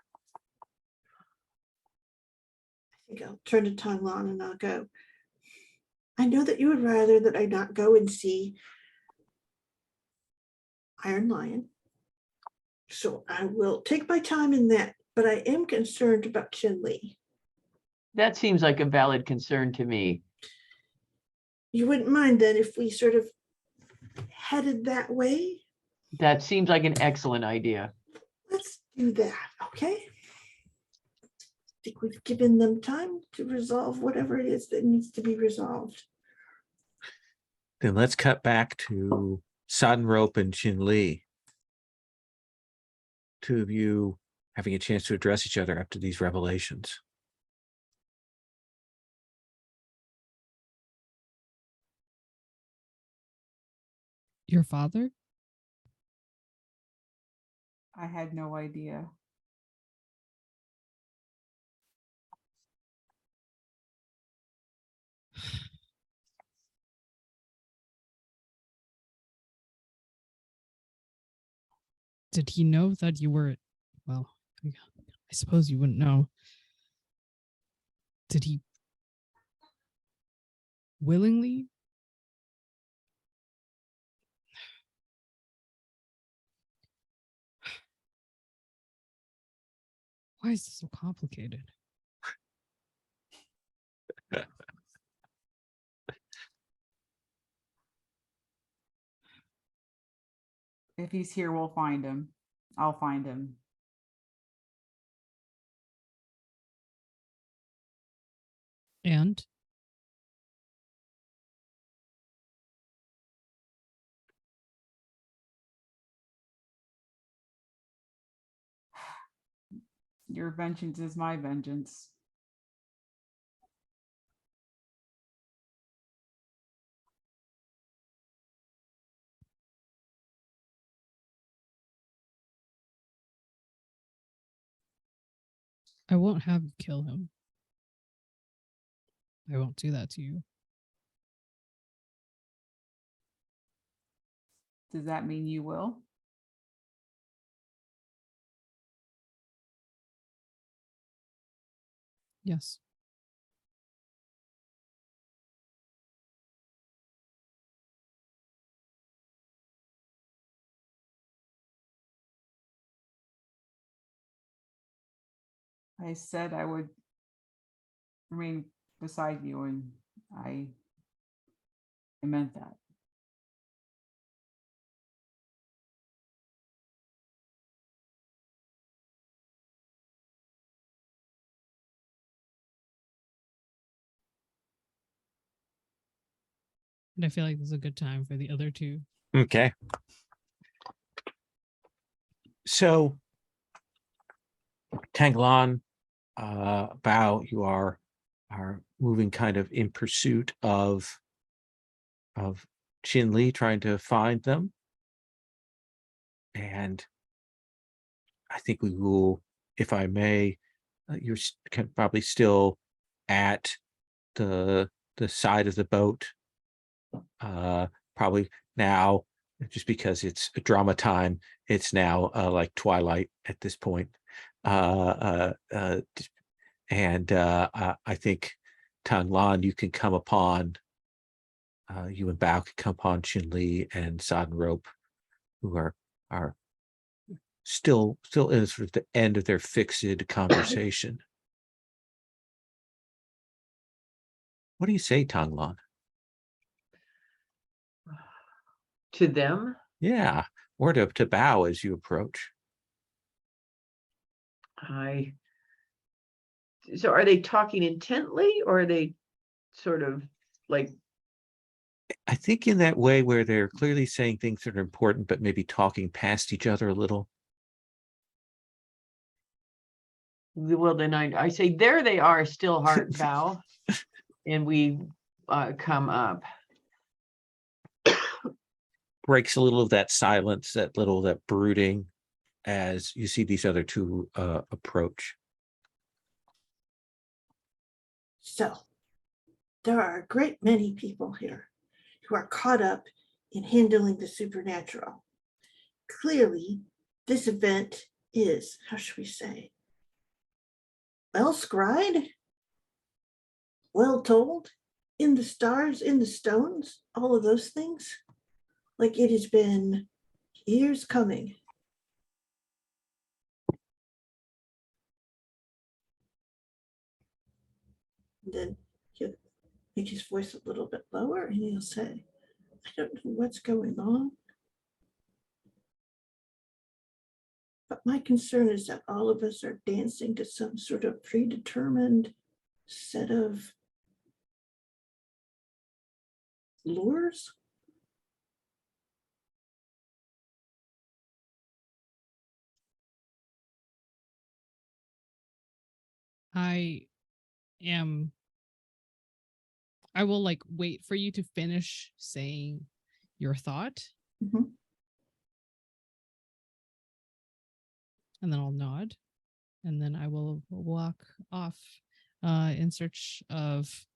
I think I'll turn to Tong Lan and I'll go. I know that you would rather that I not go and see Iron Lion. So I will take my time in that, but I am concerned about Chin Lee. That seems like a valid concern to me. You wouldn't mind then if we sort of headed that way? That seems like an excellent idea. Let's do that, okay? I think we've given them time to resolve whatever it is that needs to be resolved. Then let's cut back to Sodden Rope and Chin Lee. Two of you having a chance to address each other after these revelations. Your father? I had no idea. Did he know that you were, well, I suppose you wouldn't know. Did he willingly? Why is this so complicated? If he's here, we'll find him. I'll find him. And Your vengeance is my vengeance. I won't have you kill him. I won't do that to you. Does that mean you will? Yes. I said I would remain beside you, and I meant that. And I feel like this is a good time for the other two. Okay. So, Tanglan, Bao, you are moving kind of in pursuit of Chin Li, trying to find them. And I think we will, if I may, you're probably still at the side of the boat. Probably now, just because it's a drama time, it's now like twilight at this point. I think Tanglan, you can come upon, you and Bao can come upon Chin Li and San Rope, who are still in sort of the end of their fixed conversation. What do you say, Tanglan? To them? Yeah, or to Bao as you approach. So are they talking intently, or are they sort of like? I think in that way where they're clearly saying things that are important, but maybe talking past each other a little. Well, then I say, there they are, still heart bow. And we come up. Breaks a little of that silence, that brooding, as you see these other two approach. So there are a great many people here who are caught up in handling the supernatural. Clearly, this event is, how should we say, well scried, well told, in the stars, in the stones, all of those things. Like it has been years coming. And then he'll make his voice a little bit lower and he'll say, I don't know what's going on, but my concern is that all of us are dancing to some sort of predetermined set of lures. I will like wait for you to finish saying your thought. Mhm. And then I'll nod. And then I will walk off in search of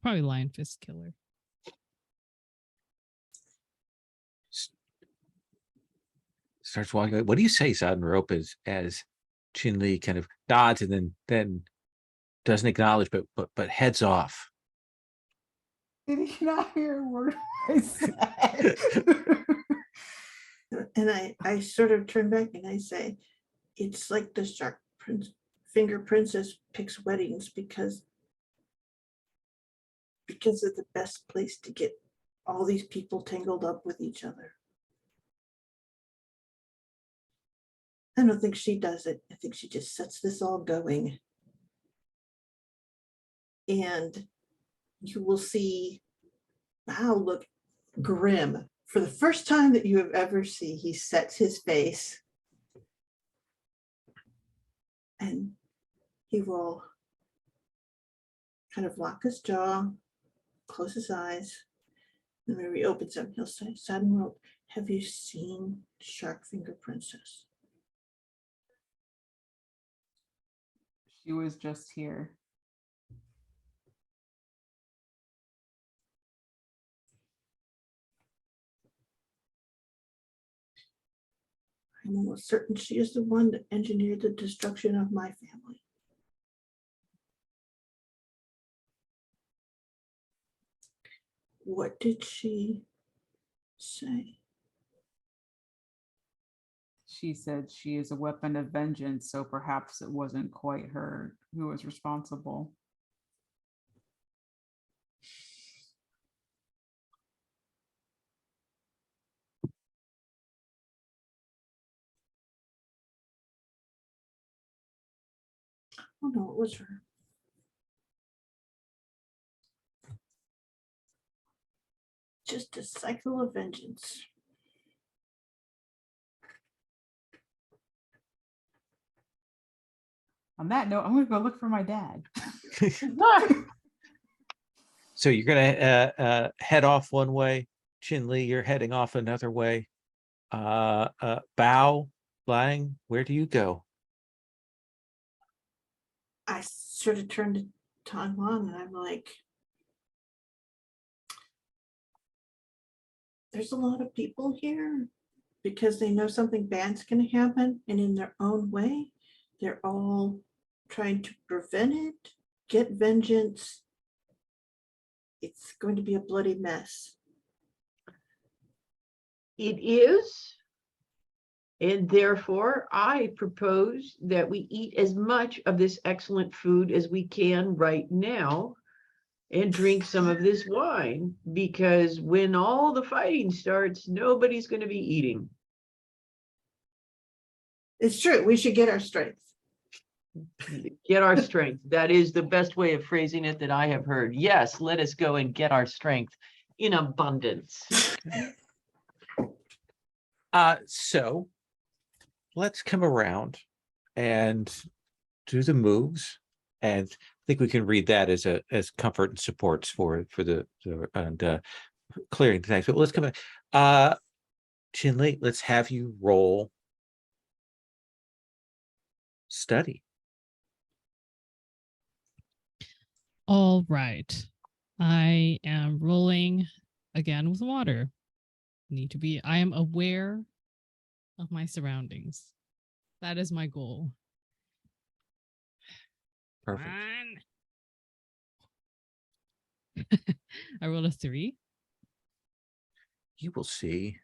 probably Lion Fist Killer. starts walking away. What do you say, sudden rope, as Chin Li kind of nods and then doesn't acknowledge, but heads off. Did he not hear a word I said? And I sort of turn back and I say, it's like the shark finger princess picks weddings because it's the best place to get all these people tangled up with each other. I don't think she does it. I think she just sets this all going. And you will see, wow, look, grim. For the first time that you have ever seen, he sets his face and he will kind of lock his jaw, close his eyes, and when he opens them, he'll say, Sudden Rope, have you seen Shark Finger Princess? She was just here. I'm almost certain she is the one that engineered the destruction of my family. What did she say? She said she is a weapon of vengeance, so perhaps it wasn't quite her who was responsible. Oh no, it was her. Just a cycle of vengeance. On that note, I'm going to go look for my dad. So you're gonna head off one way. Chin Li, you're heading off another way. Bao, Lang, where do you go? I sort of turned to Tan Huang and I'm like, there's a lot of people here because they know something bad's going to happen, and in their own way, they're all trying to prevent it, get vengeance. It's going to be a bloody mess. It is. And therefore, I propose that we eat as much of this excellent food as we can right now and drink some of this wine, because when all the fighting starts, nobody's going to be eating. It's true. We should get our strength. Get our strength. That is the best way of phrasing it that I have heard. Yes, let us go and get our strength in abundance. So let's come around and do the moves, and I think we can read that as comfort and supports for the and clearing the things. But let's come back. Chin Li, let's have you roll study. All right. I am rolling again with water. I am aware of my surroundings. That is my goal. Perfect. I rolled a 3. You will see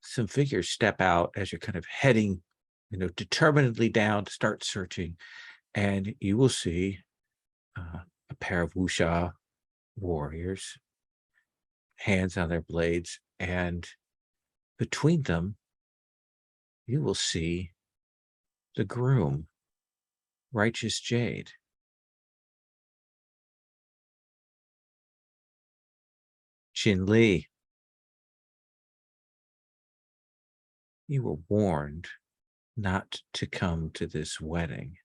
some figures step out as you're kind of heading, determinedly down to start searching, and you will see a pair of wuxia warriors, hands on their blades, and between them, you will see the groom, Righteous Jade. Chin Li, you were warned not to come to this wedding.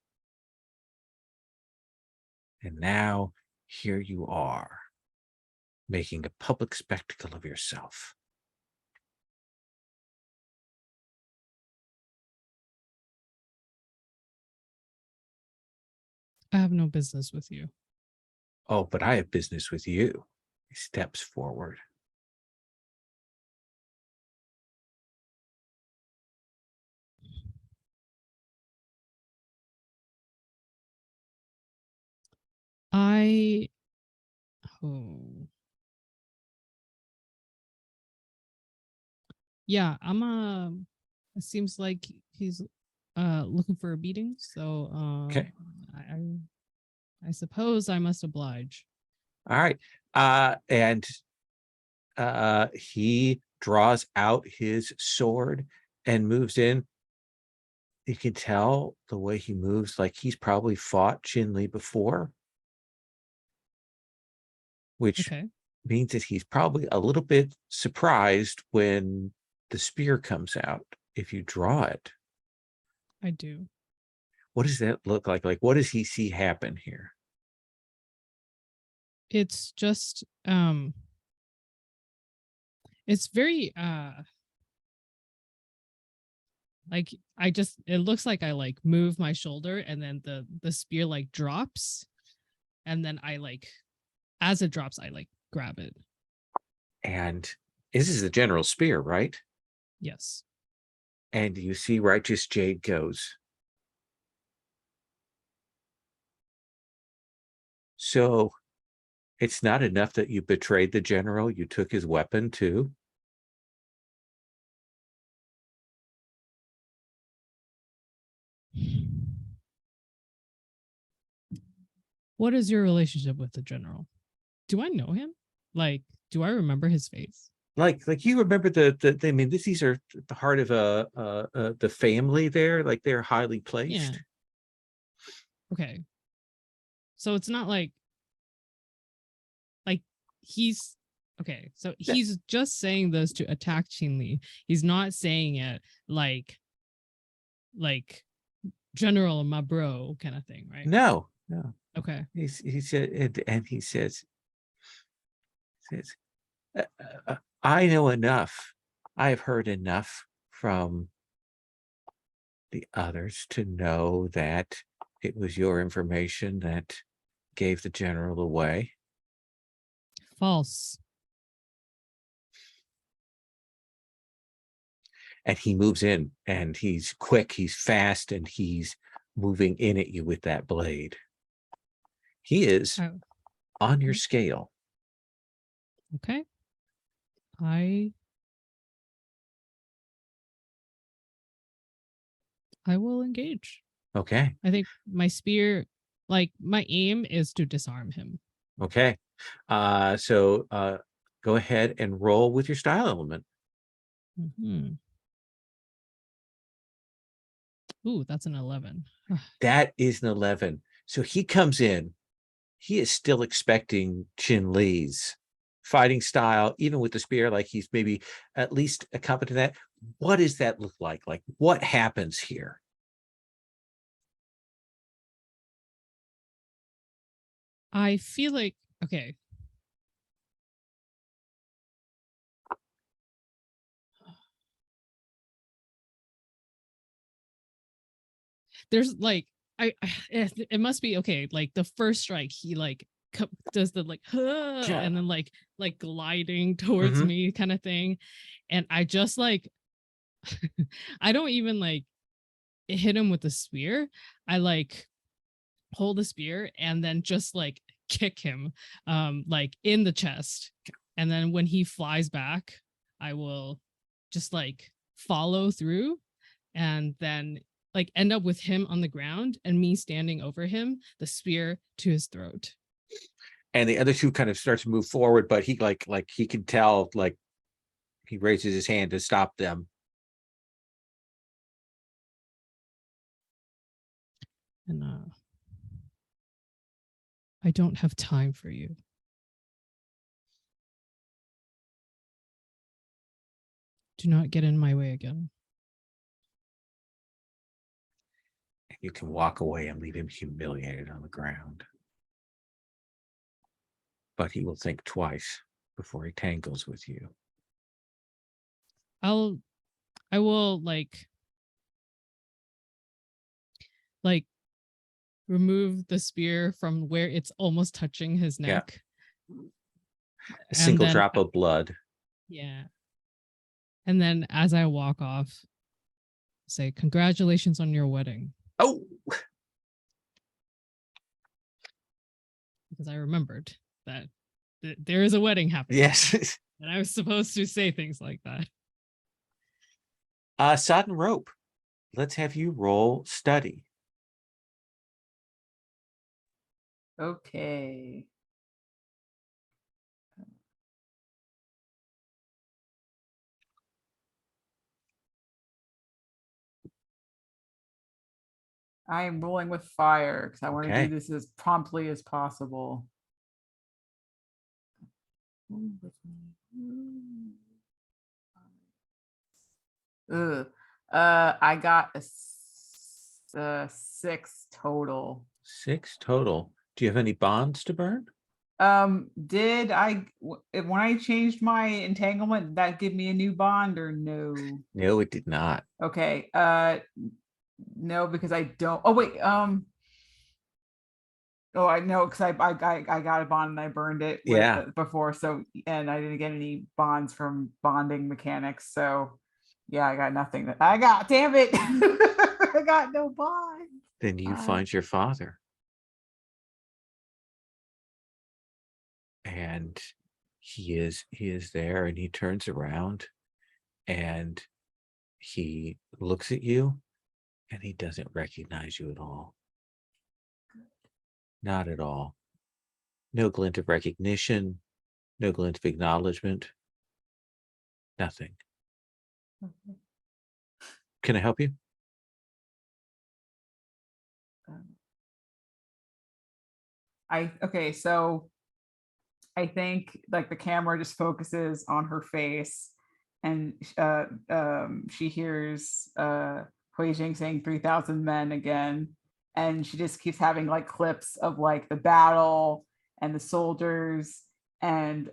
And now here you are, making a public spectacle of yourself. I have no business with you. Oh, but I have business with you. He steps forward. Oh. Yeah, it seems like he's looking for a beating, so Okay. I suppose I must oblige. All right. And he draws out his sword and moves in. You can tell the way he moves, like he's probably fought Chin Li before, which Okay, means that he's probably a little bit surprised when the spear comes out. If you draw it, I do. what does that look like? Like, what does he see happen here? It's just it's very like it looks like I like move my shoulder and then the spear like drops, and then I like, as it drops, I like grab it. And this is the general spear, right? Yes. And you see Righteous Jade goes. So it's not enough that you betrayed the general, you took his weapon too. What is your relationship with the general? Do I know him? Like, do I remember his face? Like you remember the I mean, these are the heart of the family there, like they're highly placed. Yeah. Okay. So it's not like he's okay. So he's just saying this to attack Qin Li. He's not saying it like general, my bro kind of thing, right? No. Okay. He said, and he says, I know enough. I've heard enough from the others to know that it was your information that gave the general away. False. And he moves in, and he's quick, he's fast, and he's moving in at you with that blade. He is Oh, on your scale. okay. I will engage. Okay. I think my spear, like my aim is to disarm him. Okay. So go ahead and roll with your style element. Mhm. Ooh, that's an 11. That is an 11. So he comes in. He is still expecting Chin Li's fighting style, even with the spear, like he's maybe at least accompanied that. What does that look like? Like, what happens here? I feel like, okay. There's like, it must be okay. Like the first strike, he like does the like, huh, Yeah. and then like gliding towards Mhm. me kind of thing. And I just like, I don't even like hit him with the spear. I like hold the spear and then just like kick him like in the chest, and then when he flies back I will just like follow through, and then like end up with him on the ground and me standing over him, the spear to his throat. And the other two kind of start to move forward, but he like he can tell, like he raises his hand to stop them. And I don't have time for you. Do not get in my way again. And you can walk away and leave him humiliated on the ground. But he will think twice before he tangles with you. I will like remove the spear from where it's almost touching his Yeah. neck. A And single then drop of blood. yeah. And then as I walk off, say, congratulations on your wedding. Oh, because I remembered that there is a wedding happening. Yes. And I was supposed to say things like that. Sodden rope. Let's have you roll study. Okay. I am rolling with fire because I want to Okay. do this as promptly as possible. Ugh. I got a 6 total. 6 total. Do you have any bonds to burn? Did when I changed my entanglement, did that give me a new bond or no? No, it did not. Okay. No, because I don't. Oh wait. Oh, I know because I got a bond and I burned it with Yeah. before. So and I didn't get any bonds from bonding mechanics. So yeah, I got nothing. That I got. Damn it! I got no bond. Then you find your father. And he is there, and he turns around and he looks at you, and he doesn't recognize you at all. Not at all. No glint of recognition, no glint of acknowledgement. Nothing. Can I help you? Okay, so I think like the camera just focuses on her face, and she hears Hui Jing saying 3,000 men again, and she just keeps having like clips of like the battle and the soldiers and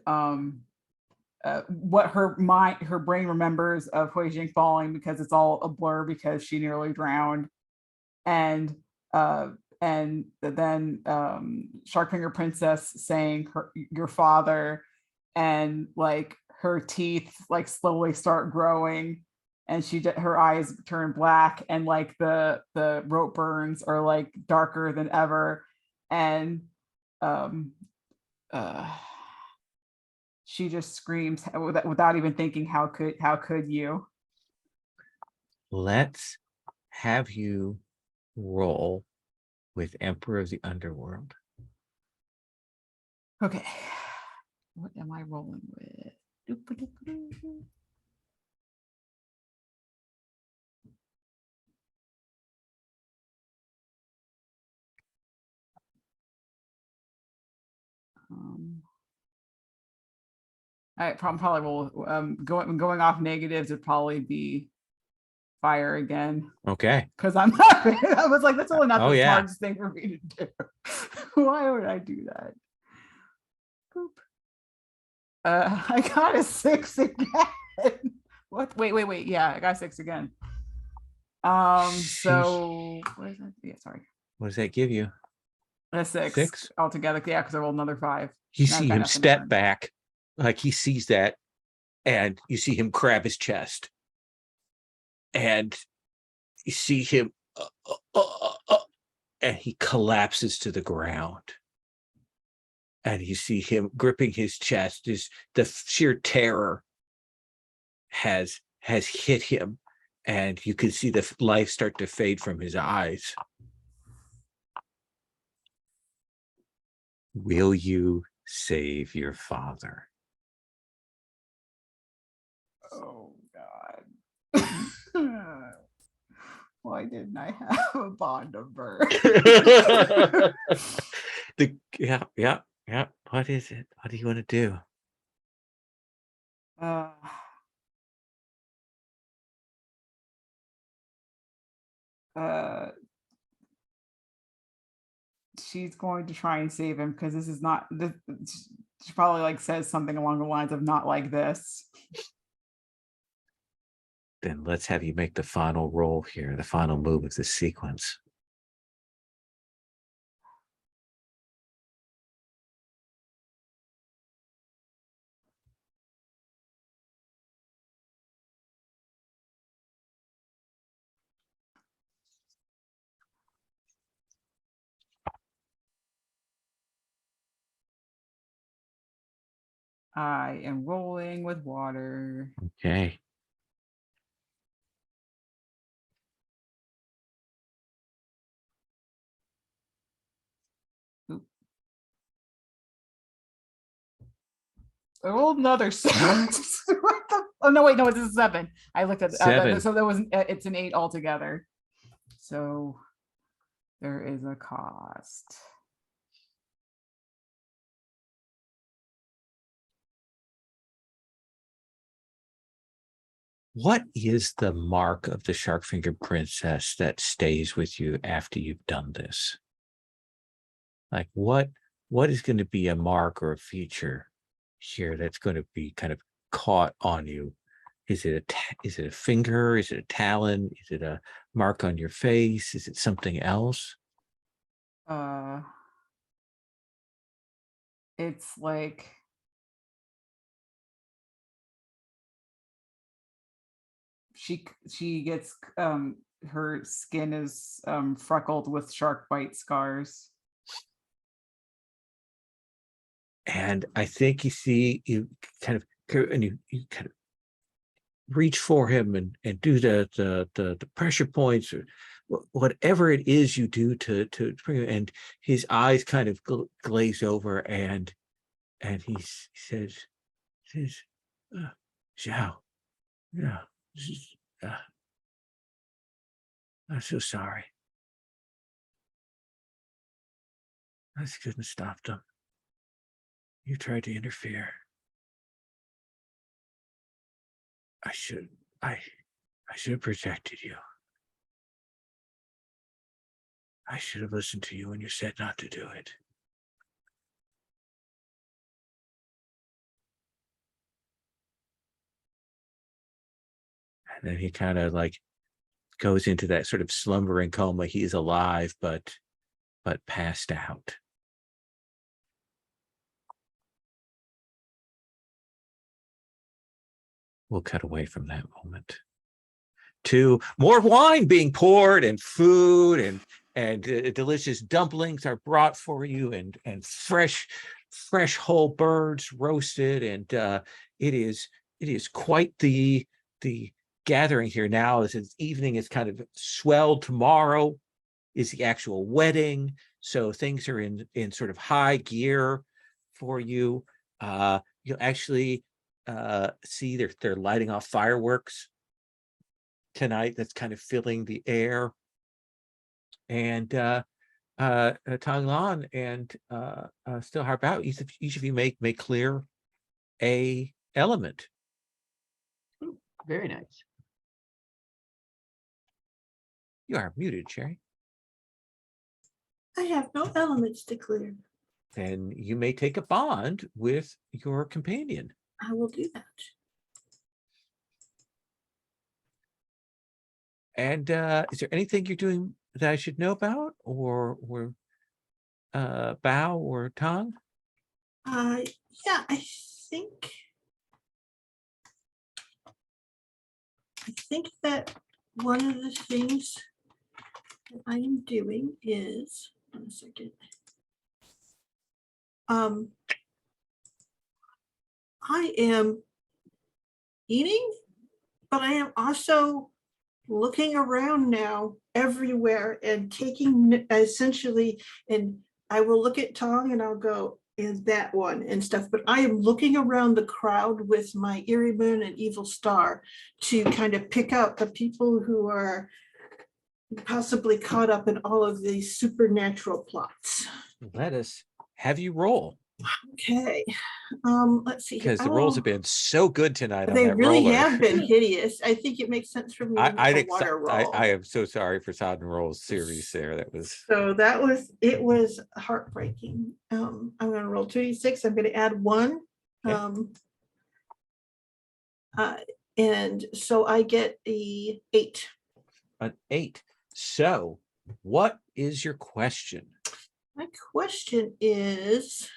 what her brain remembers of Hui Jing falling because it's all a blur because she nearly drowned, and uh, and then Shark Finger Princess saying your father, and like her teeth like slowly start growing, and her eyes turn black, and like the rope burns are like darker than ever, and um she just screams without even thinking, how could you? Let's have you roll with Emperor of the Underworld. Okay, what am I rolling with? I probably will going off negatives would probably be fire again, Okay. because I'm not. I was like, that's really not Oh, the yeah. smartest thing for me to do. Why would I do that? Boop. I got a 6 again. What? Wait. Yeah, I got 6 again. So what is that? Yeah, sorry. What does that give you? A 6 6? altogether. Yeah, because I rolled another 5. You And I've see got him nothing to step burn. back, like he sees that, and you see him grab his chest, and you see him, and he collapses to the ground. And you see him gripping his chest. The sheer terror has hit him, and you can see the life start to fade from his eyes. Will you save your father? Oh God. Why didn't I have a bond of birth? Yeah. What is it? What do you want to do? She's going to try and save him because this is not this. She probably like says something along the lines of "not like this." Then let's have you make the final roll here, the final move of the sequence. I am rolling with water. Okay. I rolled another 7. What the- oh no, wait, no, it's a 7. I looked at 7. so there was it's an 8 altogether. So there is a cost. What is the mark of the shark fingered princess that stays with you after you've done this? Like what is going to be a mark or a feature here that's going to be kind of caught on you? Is it a finger? Is it a talon? Is it a mark on your face? Is it something else? It's like she gets her skin is freckled with shark bite scars. And I think you see you kind of and you kind of reach for him and do the pressure points or whatever it is you do to bring him, and his eyes kind of glaze over and he says Zhao, yeah, I'm so sorry. I just couldn't stop them. You tried to interfere. I should have protected you. I should have listened to you when you said not to do it. And then he kind of like goes into that sort of slumbering coma. He's alive, but passed out. We'll cut away from that moment to more wine being poured and food and delicious dumplings are brought for you and fresh whole birds roasted, and it is quite the gathering here now. As it's evening is kind of swelled. Tomorrow is the actual wedding, so things are in sort of high gear for you. You'll actually see they're lighting off fireworks tonight. That's kind of filling the air. And Tang Lan and Still Harp Out, each of you may clear a element. Ooh, very nice. You are muted, Sherry. I have no elements to clear. Then you may take a bond with your companion. I will do that. And is there anything you're doing that I should know about, or Bao or Tang? Yeah, I think that one of the things that I am doing is, 1 second. I am eating, but I am also looking around now everywhere and taking essentially, and I will look at Tong and I'll go, is that one and stuff, but I am looking around the crowd with my Eerie Moon and Evil Star to kind of pick out the people who are possibly caught up in all of these supernatural plots. Let us have you roll, Okay, let's see here. because the rolls have been so good tonight on They that really roller. have been hideous. I think it makes sense for me to I make a water roll. I am so sorry for Sodden Roll's series there. That was So it was heartbreaking. I'm gonna roll 2d6. I'm gonna add 1. Okay. And so I get a 8. an 8. So what is your question? My question is,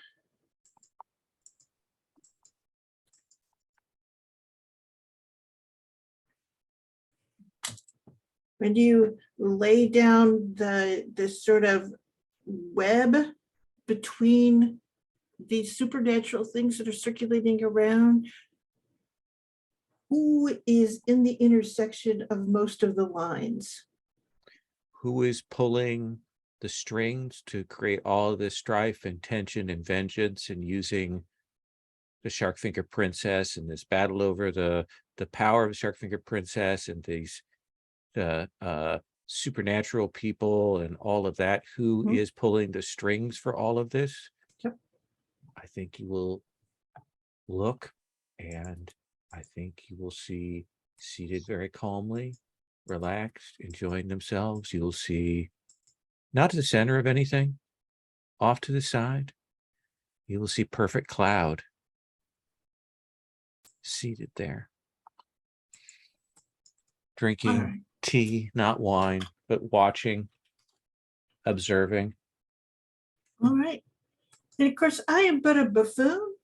when you lay down the sort of web between these supernatural things that are circulating around, who is in the intersection of most of the lines? Who is pulling the strings to create all of this strife and tension and vengeance, and using the Sharkfinger Princess and this battle over the power of the Sharkfinger Princess and these supernatural people and all of that? Who Mhm. is pulling the strings for all of this? Yep. I think you will look, and I think you will see, seated very calmly, relaxed, enjoying themselves, you will see, not to the center of anything, off to the side, you will see Perfect Cloud seated there, drinking All right. tea, not wine, but watching, observing. All right. And of course, I am but a buffoon,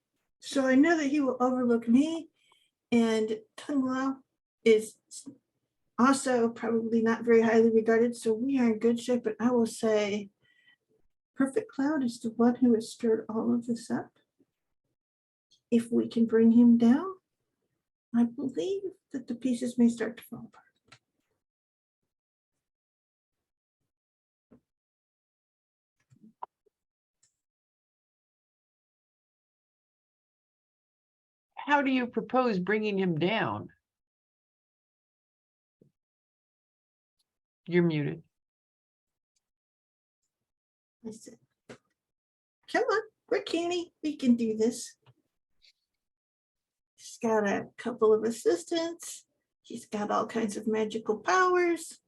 so I know that he will overlook me. And Tungla is also probably not very highly regarded, so we are in good shape. But I will say, Perfect Cloud is the one who has stirred all of this up. If we can bring him down, I believe that the pieces may start to fall apart. How do you propose bringing him down? You're muted. I said, come on, we're canny. We can do this. He's got a couple of assistants. He's got all kinds of magical powers.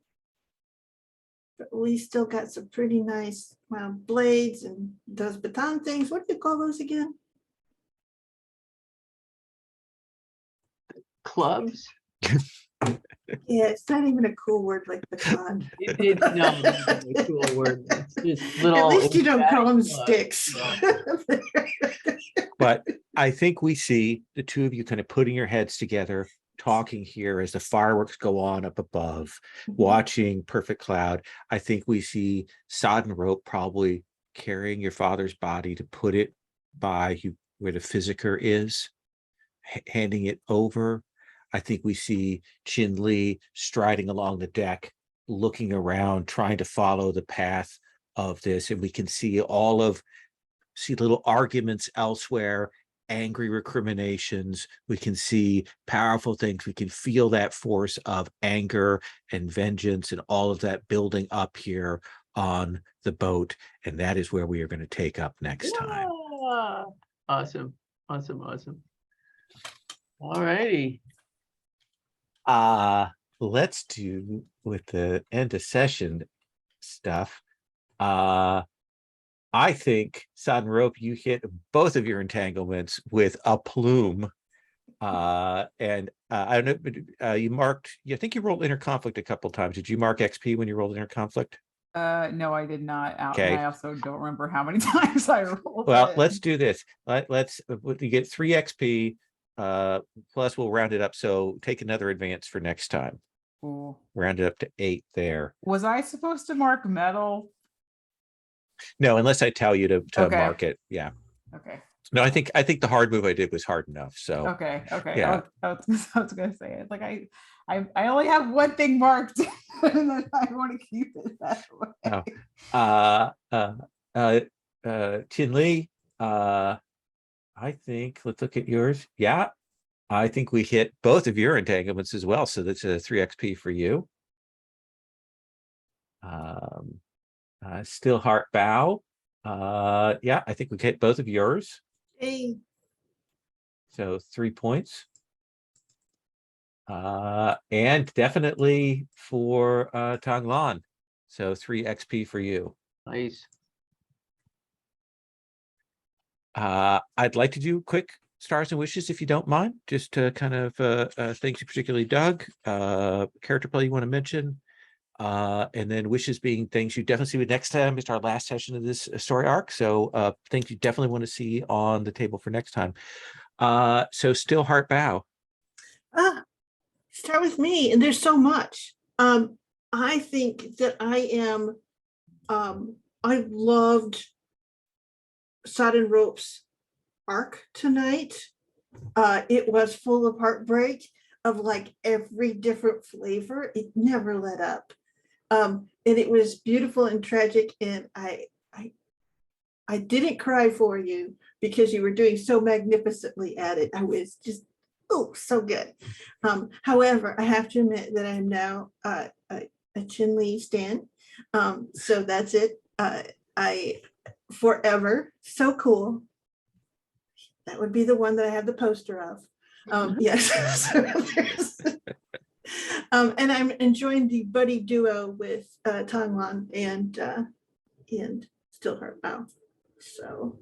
But we still got some pretty nice blades and those baton things. What do you call those again? Clubs? Yeah, it's not even a cool word like baton. It's not even a cool word. It's just little. At least you don't call them emphatic clubs. sticks. But I think we see the two of you kind of putting your heads together, talking here as the fireworks go on up above, watching Perfect Cloud. I think we see Sodden Rope probably carrying your father's body to put it by where the Physiker is, handing it over. I think we see Chin Lee striding along the deck, looking around, trying to follow the path of this. And we can see little arguments elsewhere, angry recriminations. We can see powerful things. We can feel that force of anger and vengeance and all of that building up here on the boat. And that is where we are going to take up next time. Yeah. Awesome. Awesome. Awesome. All righty. Let's do with the end of session stuff. I think, Sodden Rope, you hit both of your entanglements with a plume. I don't know, but you marked, I think you rolled interconflict a couple times. Did you mark XP when you rolled interconflict? No, I did not. Okay. And I also don't remember how many times I rolled. Well, it. let's do this. Let's you get 3 XP, plus we'll round it up. So take another advance for next time. Ooh. Round it up to 8 there. Was I supposed to mark metal? No, unless I tell you to Okay. mark it. Yeah. Okay. No, I think the hard move I did was hard enough. So Okay. Yeah. I was gonna say it. Like I only have one thing marked, and then I want to keep it that way. Chin Lee, I think, let's look at yours. Yeah, I think we hit both of your entanglements as well. So that's a 3 XP for you. Still Heart Bow. Yeah, I think we hit both of yours. Hey, So 3 points. And definitely for Tong Lan. So 3 XP for you. Nice. I'd like to do quick stars and wishes if you don't mind, just to kind of things you particularly dug, character play you want to mention, and then wishes being things you definitely see with next time. It's our last session of this story arc, so things you definitely want to see on the table for next time. So Still Heart Bow. Start with me, and there's so much. I think that I loved Sodden Rope's arc tonight. It was full of heartbreak of like every different flavor. It never let up. And it was beautiful and tragic. And I didn't cry for you because you were doing so magnificently at it. I was just, oh, so good. However, I have to admit that I am now a Chin Lee stan. So that's it. I forever, so cool. That would be the one that I have the poster of. Yes. And I'm enjoying the buddy duo with Tanglan and Stillheart Bow. So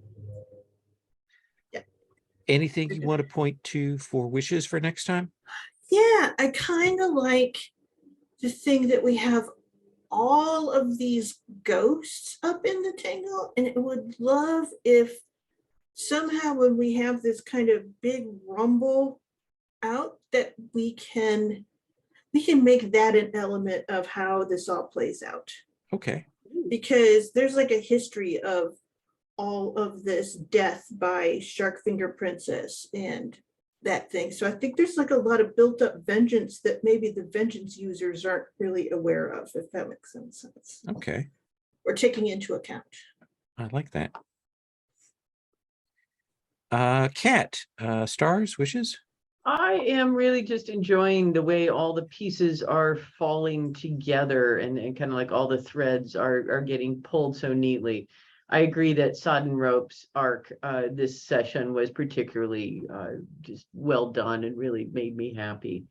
Anything you want to point to for wishes for next time? yeah, I kind of like the thing that we have all of these ghosts up in the Tangle, and it would love if somehow when we have this kind of big rumble out that we can make that an element of how this all plays out, Okay. because there's like a history of all of this death by Sharkfinger Princess and that thing. So I think there's like a lot of built up vengeance that maybe the vengeance users aren't really aware of, if that makes some sense, Okay. or taking into account. I like that. Kat, stars, wishes? I am really just enjoying the way all the pieces are falling together and kind of like all the threads are getting pulled so neatly. I agree that Sodden Rope's arc this session was particularly just well done and really made me happy.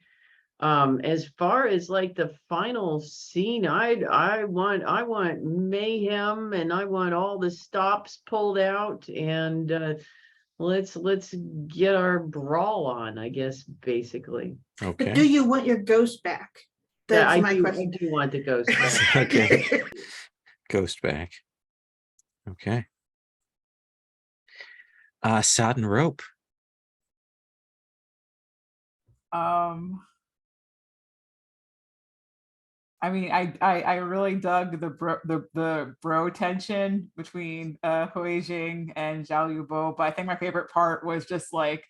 As far as like the final scene, I want mayhem, and I want all the stops pulled out, and let's get our brawl on, I guess, basically. But do Okay. you want your ghost back? Yeah, That's I my do question. want the ghost back. Okay. Ghost back. Okay. Sodden Rope. I mean, I really dug the bro tension between Hui Jing and Zhao Yubo, but I think my favorite part was just like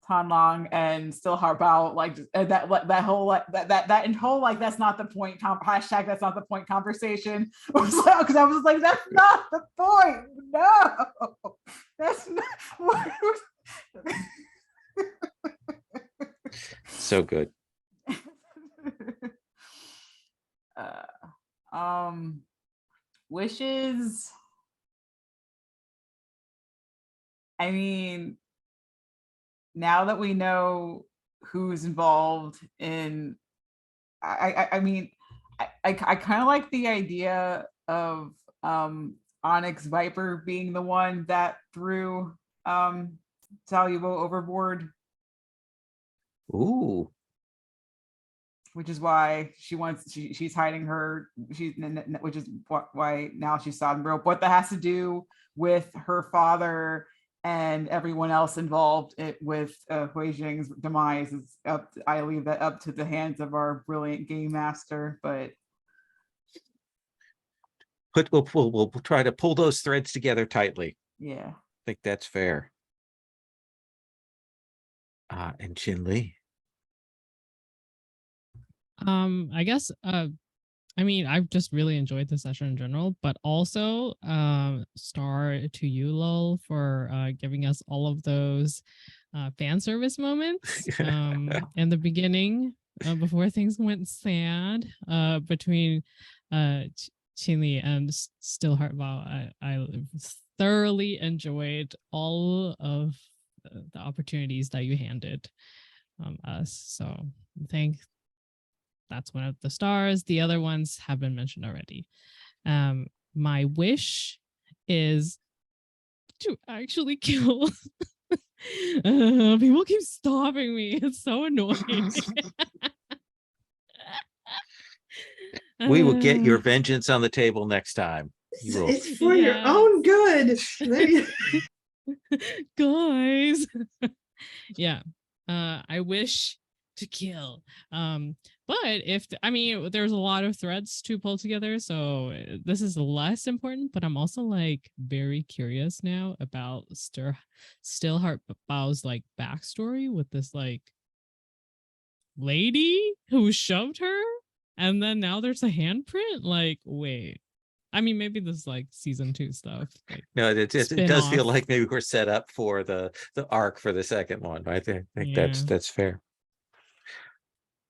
Tan Long and Still Harbao, like that whole like that whole like that's not the point hashtag that's not the point conversation, because I was like, that's not the point. No, that's not. So good. Wishes. I mean, now that we know who's involved in, I mean, I kind of like the idea of Onyx Viper being the one that threw Zhao Yubo overboard, Ooh. which is why she's hiding her, which is why now she's Sodden Rope. What that has to do with her father and everyone else involved with Hui Jing's demise is up. I leave that up to the hands of our brilliant game master. But We'll try to pull those threads together tightly. yeah, I think that's fair. And Chin Lee. I guess I mean, I've just really enjoyed the session in general, but also star to you, Lol, for giving us all of those fan service moments in the beginning before things went sad between Chin Lee and Stillheart Bao. I thoroughly enjoyed all of the opportunities that you handed us. So that's one of the stars. The other ones have been mentioned already. My wish is to actually kill. People keep stopping me. It's so annoying. We will get your vengeance on the table next time. It's for your own good. Guys. Yeah. I wish to kill but if I mean, there's a lot of threads to pull together, so this is less important. But I'm also like very curious now about Stillheart Bao's like backstory with this like lady who shoved her, and then now there's a handprint. Like, wait. I mean, maybe this is like season 2 stuff. Like, No, it does feel spin-off. like maybe we're set up for the arc for the second one. I think that's fair.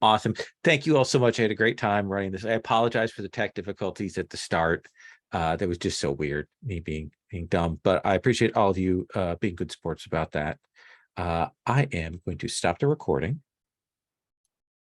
Awesome. Thank you all so much. I had a great time running this. I apologize for the tech difficulties at the start. That was just so weird, me being dumb, but I appreciate all of you being good sports about that. I am going to stop the recording.